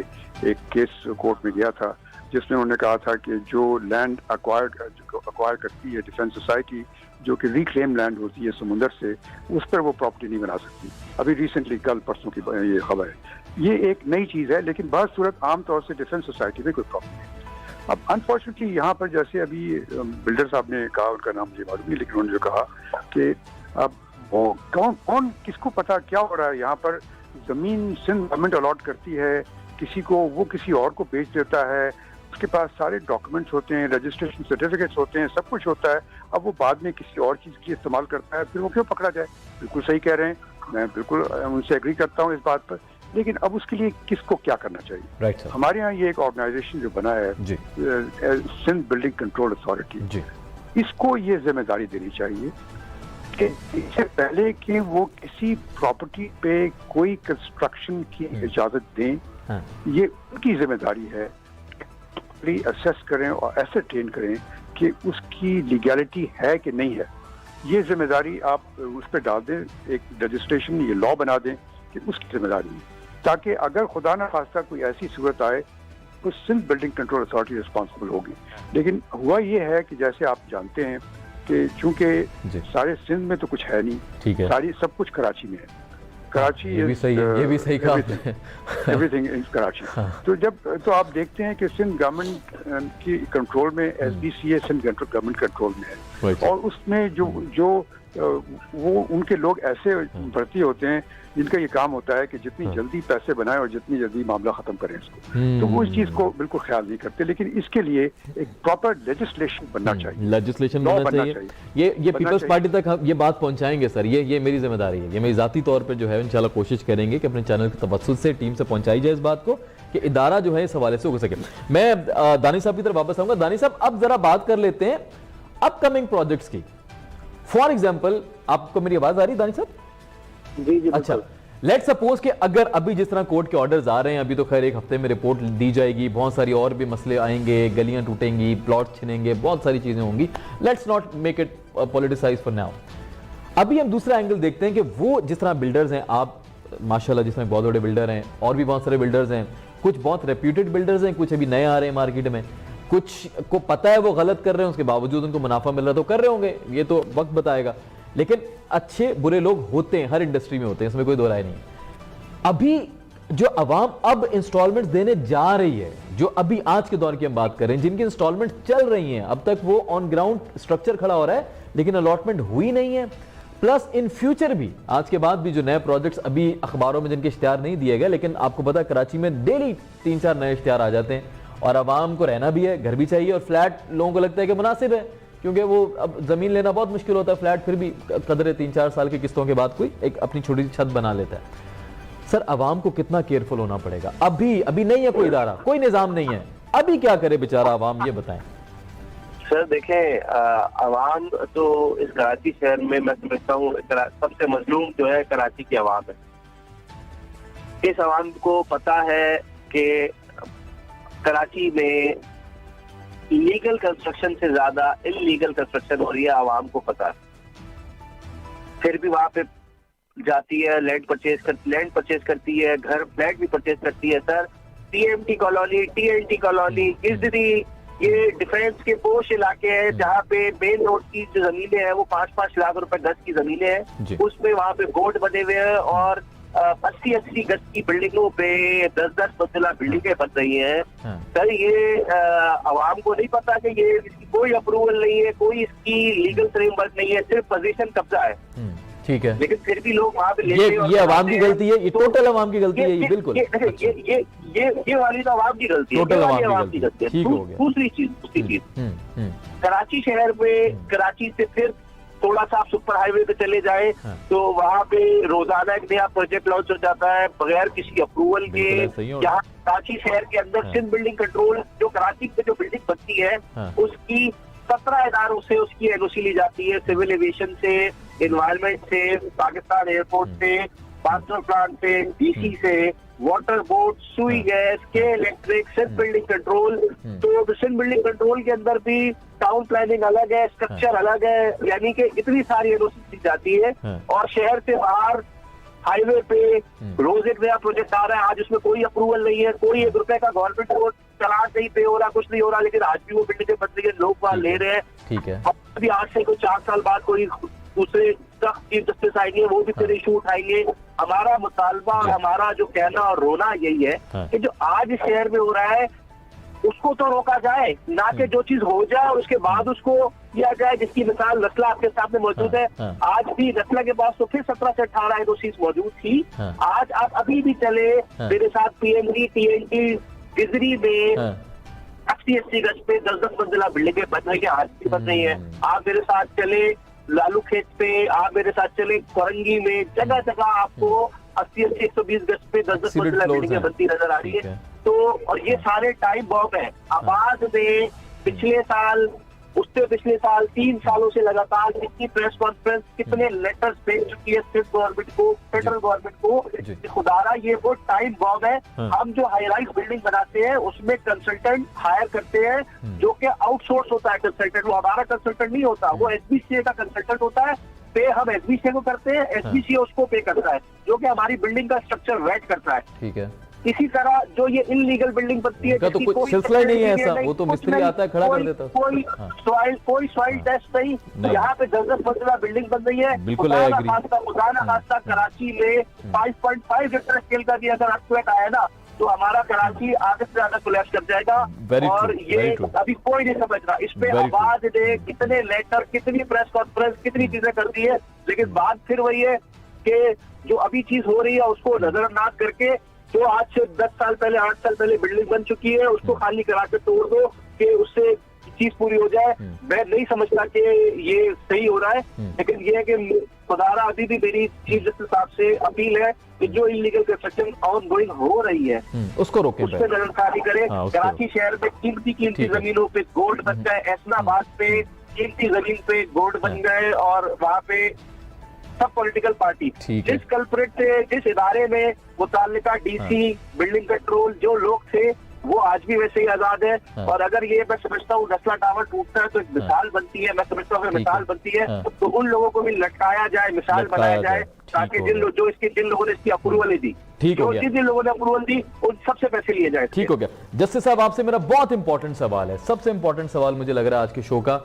एक केस कोर्ट में गया था जिसमें उन्होंने कहा था कि जो लैंड अक्वायर करती है डिफेंस सोसाइटी, जो कि रिक्लेम लैंड होती है समुंदर से, उस पर वो प्रॉपर्टी नहीं बना सकती। अभी रिसेंटली कल परसों की ये खबर है। ये एक नई चीज़ है, लेकिन बहुत सूरत आमतौर से डिफेंस सोसाइटी में कोई प्रॉब्लम नहीं। अब अनफॉर्चुनेटली यहाँ पर जैसे अभी बिल्डर साहब ने कहा, उनका नाम मुझे मालूम नहीं, लेकिन उन्होंने जो कहा कि अब वो कौन किसको पता क्या हो रहा है यहाँ पर। जमीन सिंध गवर्नमेंट अलॉट करती है किसी को, वो किसी और को बेच देता है, उसके पास सारे डॉक्यूमेंट्स होते हैं, रजिस्ट्रेशन सर्टिफिकेट्स होते हैं, सब कुछ होता है। अब वो बाद में किसी और चीज़ की इस्तेमाल करता है, फिर वो क्यों पकड़ा जाए? बिल्कुल सही कह रहे हैं, मैं बिल्कुल उनसे एग्री करता हूँ इस बात पर। लेकिन अब उसके लिए किसको क्या करना चाहिए? राइट, हमारे यहाँ ये एक ऑर्गेनाइजेशन जो बना है, सिंध बिल्डिंग कंट्रोल अथॉरिटी, इसको ये जिम्मेदारी देनी चाहिए कि इससे पहले कि वो किसी प्रॉपर्टी पे कोई कंस्ट्रक्शन की इजाजत दें, ये उनकी जिम्मेदारी है असेस करें और एसरटेन करें कि उसकी लीगैलिटी है कि नहीं है। ये जिम्मेदारी आप उस पर डाल दें, एक रजिस्ट्रेशन ये लॉ बना दें कि उसकी जिम्मेदारी है, ताकि अगर खुदा न खास्ता कोई ऐसी सूरत आए तो Sindh building control authority responsible होगी। लेकिन हुआ ये है कि जैसे आप जानते हैं कि चूंकि सारे सिंध में तो कुछ है नहीं, ठीक है, सारी सब कुछ कराची में है। कराची ये भी सही है, ये भी सही कहा एवरीथिंग इन कराची। तो जब तो आप देखते हैं कि सिंध गवर्नमेंट की कंट्रोल में SBCA सिंध गवर्नमेंट कंट्रोल में है, और उसमें जो वो उनके लोग ऐसे भर्ती होते हैं जिनका ये काम होता है कि जितनी जल्दी पैसे बनाएं और जितनी जल्दी मामला खत्म करें इसको, तो वो इस चीज को बिल्कुल ख्याल नहीं करते। लेकिन इसके लिए एक प्रॉपर लेजिस्लेशन बनना चाहिए, लेजिस्लेशन बनना चाहिए। ये पीपल्स पार्टी तक हम ये बात पहुंचाएंगे सर, ये मेरी जिम्मेदारी है, ये मेरी जाती तौर पर जो है इंशाल्लाह कोशिश करेंगे कि अपने चैनल के तवज्जुह से टीम से पहुंचाई जाए इस बात को कि इदारा जो है इस हवाले से हो सके। मैं दानी साहब की तरफ वापस आऊंगा। दानी साहब, अब जरा बात कर लेते हैं अपकमिंग प्रोजेक्ट्स की। फॉर एग्जाम्पल, आपको मेरी आवाज आ रही है दानी साहब? जी। अच्छा, लेट सपोज कि अगर अभी जिस तरह कोर्ट के ऑर्डर्स आ रहे हैं, अभी तो खैर एक हफ्ते में रिपोर्ट दी जाएगी, बहुत सारी और भी मसले आएंगे, गलियां टूटेंगी, प्लॉट छिनेंगे, बहुत सारी चीजें होंगी। Let's not make it politicise for now. अभी हम दूसरा एंगल देखते हैं कि वो जिस तरह बिल्डर्स हैं, आप माशाल्लाह जिस तरह बहुत बड़े बिल्डर हैं, और भी बहुत सारे बिल्डर्स हैं, कुछ बहुत रेप्यूटेड बिल्डर्स हैं, कुछ अभी नए आ रहे हैं मार्केट में, कुछ को पता है वो गलत कर रहे हैं, उसके बावजूद उनको मुनाफा मिल रहा है तो कर रहे होंगे, ये तो वक्त बताएगा। लेकिन अच्छे बुरे लोग होते हैं, हर इंडस्ट्री में होते हैं, इसमें कोई दो राय नहीं। अभी जो अवाम अब इंस्टॉलमेंट देने जा रही है, जो अभी आज के दौर की हम बात करें, जिनकी इंस्टॉलमेंट चल रही हैं, अब तक वो ऑन ग्राउंड स्ट्रक्चर खड़ा हो रहा है लेकिन अलॉटमेंट हुई नहीं है, प्लस इन फ्यूचर भी आज के बाद भी जो नए प्रोजेक्ट्स अभी अखबारों में जिनके इश्तिहार नहीं दिए गए, लेकिन आपको पता है कराची में डेली 3-4 नए इश्तिहार आ जाते हैं, और आवाम को रहना भी है, घर भी चाहिए, और फ्लैट लोगों को लगता है कि मुनासिब है, क्योंकि वो अब जमीन लेना बहुत मुश्किल होता है, फ्लैट फिर भी कदरे 3-4 साल की किस्तों के बाद कोई एक अपनी छोटी सी छत बना लेता है। सर, आवाम को कितना केयरफुल होना पड़ेगा? अभी नहीं है कोई इदारा, कोई निजाम नहीं है, अभी क्या करे बेचारा आवाम, ये बताएं। सर देखें, आवाम तो इस कराची शहर में मैं समझता हूँ सबसे मजलूम जो है कराची की आवाम है। इस आवाम को पता है कि कराची में लीगल कंस्ट्रक्शन से ज्यादा इलीगल कंस्ट्रक्शन हो रही है, आवाम को पता है। फिर भी वहां पे जाती है, लैंड परचेज करती है, घर फ्लैट भी परचेज करती है। Sir, TMT colony, TNT colony, गिरदरी, ये डिफेंस के पोश इलाके हैं जहाँ पे मेन रोड की जो जमीनें हैं वो 5-5 लाख रुपए गज की जमीनें हैं, उसमें वहाँ पे बोर्ड बने हुए हैं, और 80-80 गज की बिल्डिंगों पे 10-10 मंजिला बिल्डिंगें बन रही हैं। सर, ये आवाम को नहीं पता कि ये इसकी कोई अप्रूवल नहीं है, कोई इसकी लीगल फ्रेमवर्क नहीं है, सिर्फ पोजीशन कब्जा है। ठीक है, लेकिन फिर भी लोग वहाँ पे ये आवाम की गलती है, ये टोटल आवाम की गलती है, ये बिल्कुल ये वाली तो आवाम की गलती है, टोटल आवाम की गलती है। दूसरी चीज, कराची शहर में, कराची से फिर थोड़ा सा आप सुपर हाईवे पे चले जाए तो वहाँ पे रोजाना एक नया प्रोजेक्ट लॉन्च हो जाता है बगैर किसी अप्रूवल के। यहाँ कराची शहर के अंदर सिंध बिल्डिंग कंट्रोल, जो कराची में जो बिल्डिंग बनती है उसकी 17 इदारों से उसकी एनओसी ली जाती है, सिविल एविएशन से, एनवायरमेंट से, पाकिस्तान एयरपोर्ट से, मास्टर प्लान से, DC से, वाटर बोर्ड, सुई गैस, के इलेक्ट्रिक, सिंध बिल्डिंग कंट्रोल। तो सिंध बिल्डिंग कंट्रोल के अंदर भी टाउन प्लानिंग अलग है, स्ट्रक्चर अलग है, यानी कि इतनी सारी एनओसी दी जाती है। और शहर से बाहर हाईवे पे रोज एक नया प्रोजेक्ट आ रहा है, आज उसमें कोई अप्रूवल नहीं है, कोई 1 रुपए का गवर्नमेंट को चलान नहीं पे हो रहा, कुछ नहीं हो रहा, लेकिन आज भी वो बिल्डिंगें बन रही है, लोग वहां ले रहे हैं। ठीक है, अभी आज से कोई 4 साल बाद कोई दूसरे चीफ जस्टिस आएंगे, वो भी फिर इशू उठाएंगे। हमारा मुतालबा, हमारा जो कहना और रोना यही है कि जो आज इस शहर में हो रहा है उसको तो रोका जाए, ना कि जो चीज हो जाए उसके बाद उसको किया जाए, जिसकी मिसाल रसला आपके सामने मौजूद है। आज भी रसला के बाद तो फिर 17 से 18 एनओसीज मौजूद थी। आज आप अभी भी चले मेरे साथ PND, TNT, गिजरी में 80-80 गज पे 10-10 मंजिला बिल्डिंगें बन रही है, आज भी बन रही है। आप मेरे साथ चले लालू खेत पे, आप मेरे साथ चले कोरंगी में, जगह जगह आपको 80-80, 120 गज पे 10-10 मंजिला बिल्डिंगें बनती नजर आ रही है। तो और ये सारे टाइम बॉम्ब है। आबाद में पिछले साल उससे पिछले साल 3 सालों से लगातार कितनी प्रेस कॉन्फ्रेंस, कितने लेटर्स भेज चुकी है स्टेट गवर्नमेंट को, फेडरल गवर्नमेंट को। खुदारा ये वो टाइम बॉम्ब है। हम जो हाई राइज बिल्डिंग बनाते हैं उसमें कंसल्टेंट हायर करते हैं जो कि आउटसोर्स होता है कंसल्टेंट, वो हमारा कंसल्टेंट नहीं होता, वो एसबीसीए का कंसल्टेंट होता है। पे हम एसबीसीए को करते हैं, एसबीसीए उसको पे करता है, जो कि हमारी बिल्डिंग का स्ट्रक्चर वेट करता है। ठीक है। इसी तरह जो ये इलीगल बिल्डिंग बनती है, तो कुछ सिलसिला ही नहीं है ऐसा, वो तो मिस्त्री आता है खड़ा कर देता है। कोई सॉइल टेस्ट नहीं। यहाँ पे 10-10 मंजिला बिल्डिंग बन रही है। बिल्कुल खुदा खास्ता कराची में 5.5 रिक्टर स्केल का भी अगर अर्थक्वेक आया ना तो हमारा कराची आगे से ज्यादा कोलैप्स कर जाएगा। और ये अभी कोई नहीं समझ रहा। इस पे आवाज दे, कितने लेटर, कितनी प्रेस कॉन्फ्रेंस, कितनी चीजें करती है, लेकिन बात फिर वही है कि जो अभी चीज हो रही है उसको नजरअंदाज करके, जो आज से 10 साल पहले, 8 साल पहले बिल्डिंग बन चुकी है, उसको खाली करा के तोड़ दो कि उससे चीज पूरी हो जाए। मैं नहीं समझता कि ये सही हो रहा है, लेकिन ये है कि खुदारा अभी भी मेरी चीफ जस्टिस साहब से अपील है कि जो इलीगल कंस्ट्रक्शन ऑन गोइंग हो रही है उसको रोके, उस पर नजरसानी करें। कराची शहर में कीमती जमीनों पे गोल्ड बन गए, ऐसनाबाद पे कीमती जमीन पे गोल्ड बन गए, और वहाँ पे सब पॉलिटिकल पार्टी जिस कल्प्रेट थे, जिस इदारे में मुताल्लिका डीसी, बिल्डिंग कंट्रोल जो लोग थे, वो आज भी वैसे ही आजाद है। और अगर ये मैं समझता हूँ नस्ला टावर टूटता है तो एक मिसाल बनती है, मैं समझता हूँ मिसाल बनती है तो उन लोगों को भी लटकाया जाए, मिसाल बनाया जाए, ताकि जिन लोगों ने इसकी अप्रूवल दी, जिन लोगों ने अप्रूवल दी, उन सबसे पैसे लिए जाए। ठीक हो गया। जस्टिस साहब, आपसे मेरा बहुत इंपॉर्टेंट सवाल है, सबसे इंपॉर्टेंट सवाल मुझे लग रहा है आज के शो का।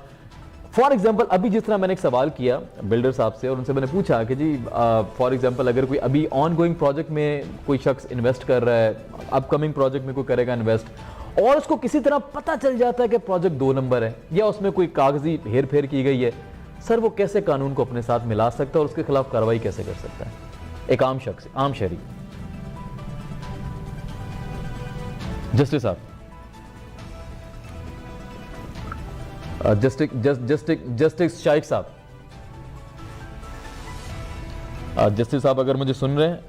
फॉर एग्जाम्पल, अभी जिस तरह मैंने एक सवाल किया बिल्डर साहब से और उनसे मैंने पूछा कि जी फॉर एग्जाम्पल अगर कोई अभी ऑन गोइंग प्रोजेक्ट में कोई शख्स इन्वेस्ट कर रहा है, अपकमिंग प्रोजेक्ट में कोई करेगा इन्वेस्ट, और उसको किसी तरह पता चल जाता है कि प्रोजेक्ट 2 नंबर है या उसमें कोई कागजी हेर फेर की गई है, सर वो कैसे कानून को अपने साथ मिला सकता है और उसके खिलाफ कार्रवाई कैसे कर सकता है एक आम शख्स, आम शहरी? जस्टिस साहब, जस्टिस शाइक साहब, जस्टिस साहब अगर मुझे सुन रहे हैं,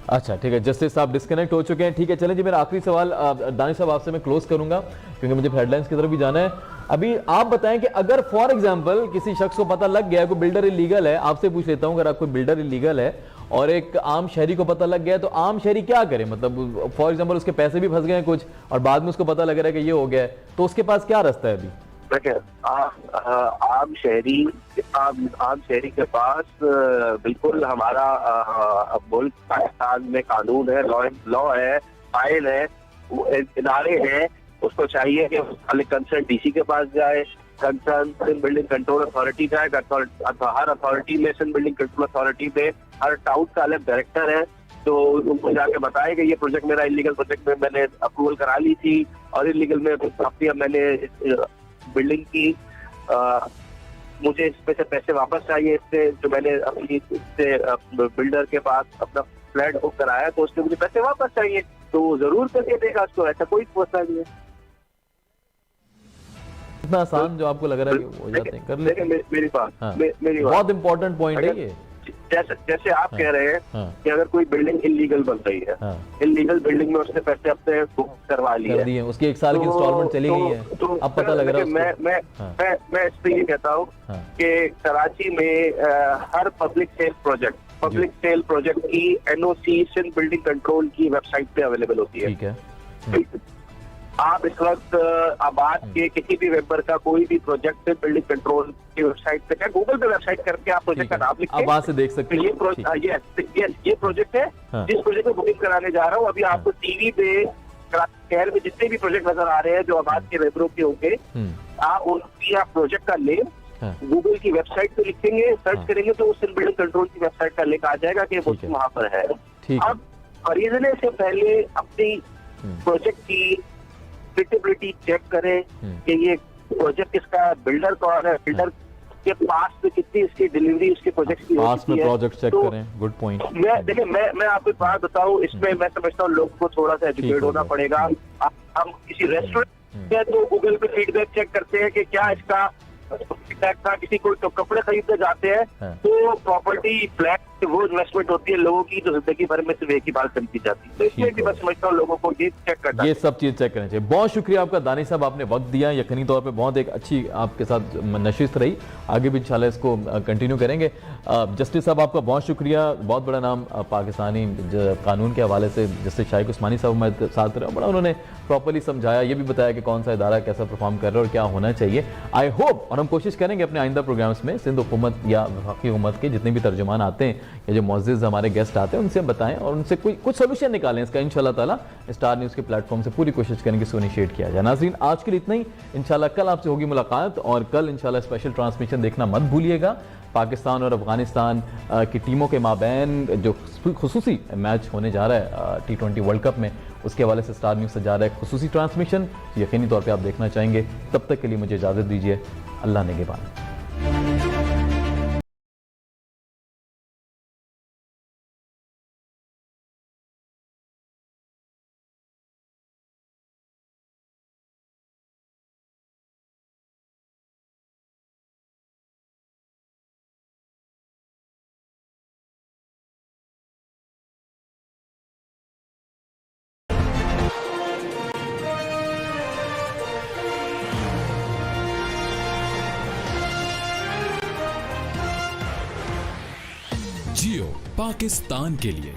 अच्छा ठीक है, जस्टिस साहब डिस्कनेक्ट हो चुके हैं। ठीक है, चलें जी, मेरा आखिरी सवाल दानिश साहब आपसे मैं क्लोज करूंगा क्योंकि मुझे हेडलाइंस की तरफ भी जाना है। अभी आप बताएं कि अगर फॉर एग्जांपल किसी शख्स को पता लग गया कोई बिल्डर इलीगल है, आपसे पूछ लेता हूं, अगर आप कोई बिल्डर इलीगल है और एक आम शहरी को पता लग गया तो आम शहरी क्या करे? मतलब फॉर एग्जाम्पल उसके पैसे भी फंस गए कुछ और बाद में उसको पता लग रहा है कि ये हो गया है, तो उसके पास क्या रास्ता है अभी? आम शहरी के पास बिल्कुल हमारा मुल्क पाकिस्तान में कानून है, लॉ है, फाइल है, इदारे हैं, उसको चाहिए कि कंसर्न डीसी के पास जाए, concern Sindh building control authority जाए, हर अथॉरिटी में, सिंध बिल्डिंग कंट्रोल अथॉरिटी में हर टाउन का अलग डायरेक्टर है, तो उनको जाके बताया कि ये प्रोजेक्ट मेरा इलीगल प्रोजेक्ट में मैंने अप्रूवल करा ली थी और इलीगल में मैंने बिल्डिंग की, मुझे इसमें से पैसे वापस चाहिए, इससे जो मैंने अपनी इससे बिल्डर के पास अपना फ्लैट बुक कराया तो उसके मुझे पैसे वापस चाहिए, तो वो जरूर करके देगा उसको, ऐसा कोई मसला नहीं है। इतना आसान जो आपको लग रहा है हो जाते हैं, कर लेते हैं। मेरी बात बहुत इंपॉर्टेंट पॉइंट है ये। जैसे आप कह रहे हैं कि अगर कोई बिल्डिंग इलीगल बन रही है, इलीगल बिल्डिंग में उसने पैसे अपने बुक करवा लिए, उसकी 1 साल की इंस्टॉलमेंट चली गई है, तो अब पता लग रहा है। मैं इस पे ये कहता हूँ कि कराची में हर पब्लिक सेल प्रोजेक्ट की एनओसी सिंध बिल्डिंग कंट्रोल की वेबसाइट पे अवेलेबल होती है। ठीक है, आप इस वक्त आबाद के किसी भी मेंबर का कोई भी प्रोजेक्ट बिल्डिंग कंट्रोल की वेबसाइट पे, गूगल पे वेबसाइट करके आप प्रोजेक्ट का नाम लिखिए, वहां से देख सकते हैं। ये प्रोजेक्ट है जिस प्रोजेक्ट में बुकिंग कराने जा रहा हूँ। अभी आपको टीवी पे शहर में जितने भी प्रोजेक्ट नजर आ रहे हैं जो आबाद के मेंबरों के होंगे, आप उनकी प्रोजेक्ट का नेम गूगल की वेबसाइट पे लिखेंगे, सर्च करेंगे तो उस बिल्डिंग कंट्रोल की वेबसाइट का लिंक आ जाएगा कि वो वहां पर है। अब खरीदने से पहले अपनी प्रोजेक्ट की फिटेबिलिटी चेक करें कि ये प्रोजेक्ट इसका बिल्डर कौन है, बिल्डर के पास में कितनी इसकी डिलीवरी उसके प्रोजेक्ट की पास में प्रोजेक्ट चेक करें। Good point. मैं आपको बात बताऊं, इसमें मैं समझता हूँ लोगों को थोड़ा सा एजुकेट होना पड़ेगा। हम किसी रेस्टोरेंट में तो गूगल पे फीडबैक चेक करते हैं कि क्या इसका फीडबैक था, किसी को तो कपड़े खरीदने जाते हैं तो प्रॉपर्टी फ्लैट कि वो इन्वेस्टमेंट होती है लोगों की जो जिंदगी भर में सिर्फ एक ही बार खरीदी जाती है। तो इसमें भी मैं समझता हूँ लोगों को ये चेक करना ये सब चीज चेक करना चाहिए। बहुत शुक्रिया आपका दानिश साहब, आपने वक्त दिया, यकीनी तौर पे बहुत एक अच्छी आपके साथ नशिस्त रही, आगे भी इंशाल्लाह इसको कंटिन्यू करेंगे। जस्टिस साहब आपका बहुत शुक्रिया, बहुत बड़ा नाम पाकिस्तानी कानून के हवाले से जस्टिस शाइक उस्मानी साहब हमारे साथ रहे, बड़ा उन्होंने प्रॉपर्ली समझाया, ये भी बताया कि कौन सा इदारा कैसा परफॉर्म कर रहा है और क्या होना चाहिए। आई होप, और हम कोशिश करेंगे अपने आइंदा प्रोग्राम्स में सिंध हुकूमत या वफाकी हुकूमत के जितने भी तर्जुमान आते हैं या जो मुअज़्ज़िज़ हमारे गेस्ट आते हैं उनसे बताएं और उनसे कुछ सोल्यूशन निकालें इसका। इंशाल्लाह ताला स्टार न्यूज़ के प्लेटफॉर्म से पूरी कोशिश करेंगे इसको इनिशिएट किया जाए। नाज़रीन, आज के लिए इतना ही, इंशाल्लाह कल आपसे होगी मुलाकात और कल इंशाल्लाह स्पेशल ट्रांसमिशन देखना मत भूलिएगा। पाकिस्तान और अफगानिस्तान की टीमों के माबैन जो खुसूसी मैच होने जा रहा है T20 वर्ल्ड कप में, उसके हवाले से स्टार न्यूज़ से जा रहा है खुसूसी ट्रांसमिशन, यकीनी तौर पे आप देखना चाहेंगे। तब तक के लिए मुझे इजाज़त दीजिए, अल्लाह निगहबान। जियो पाकिस्तान के लिए।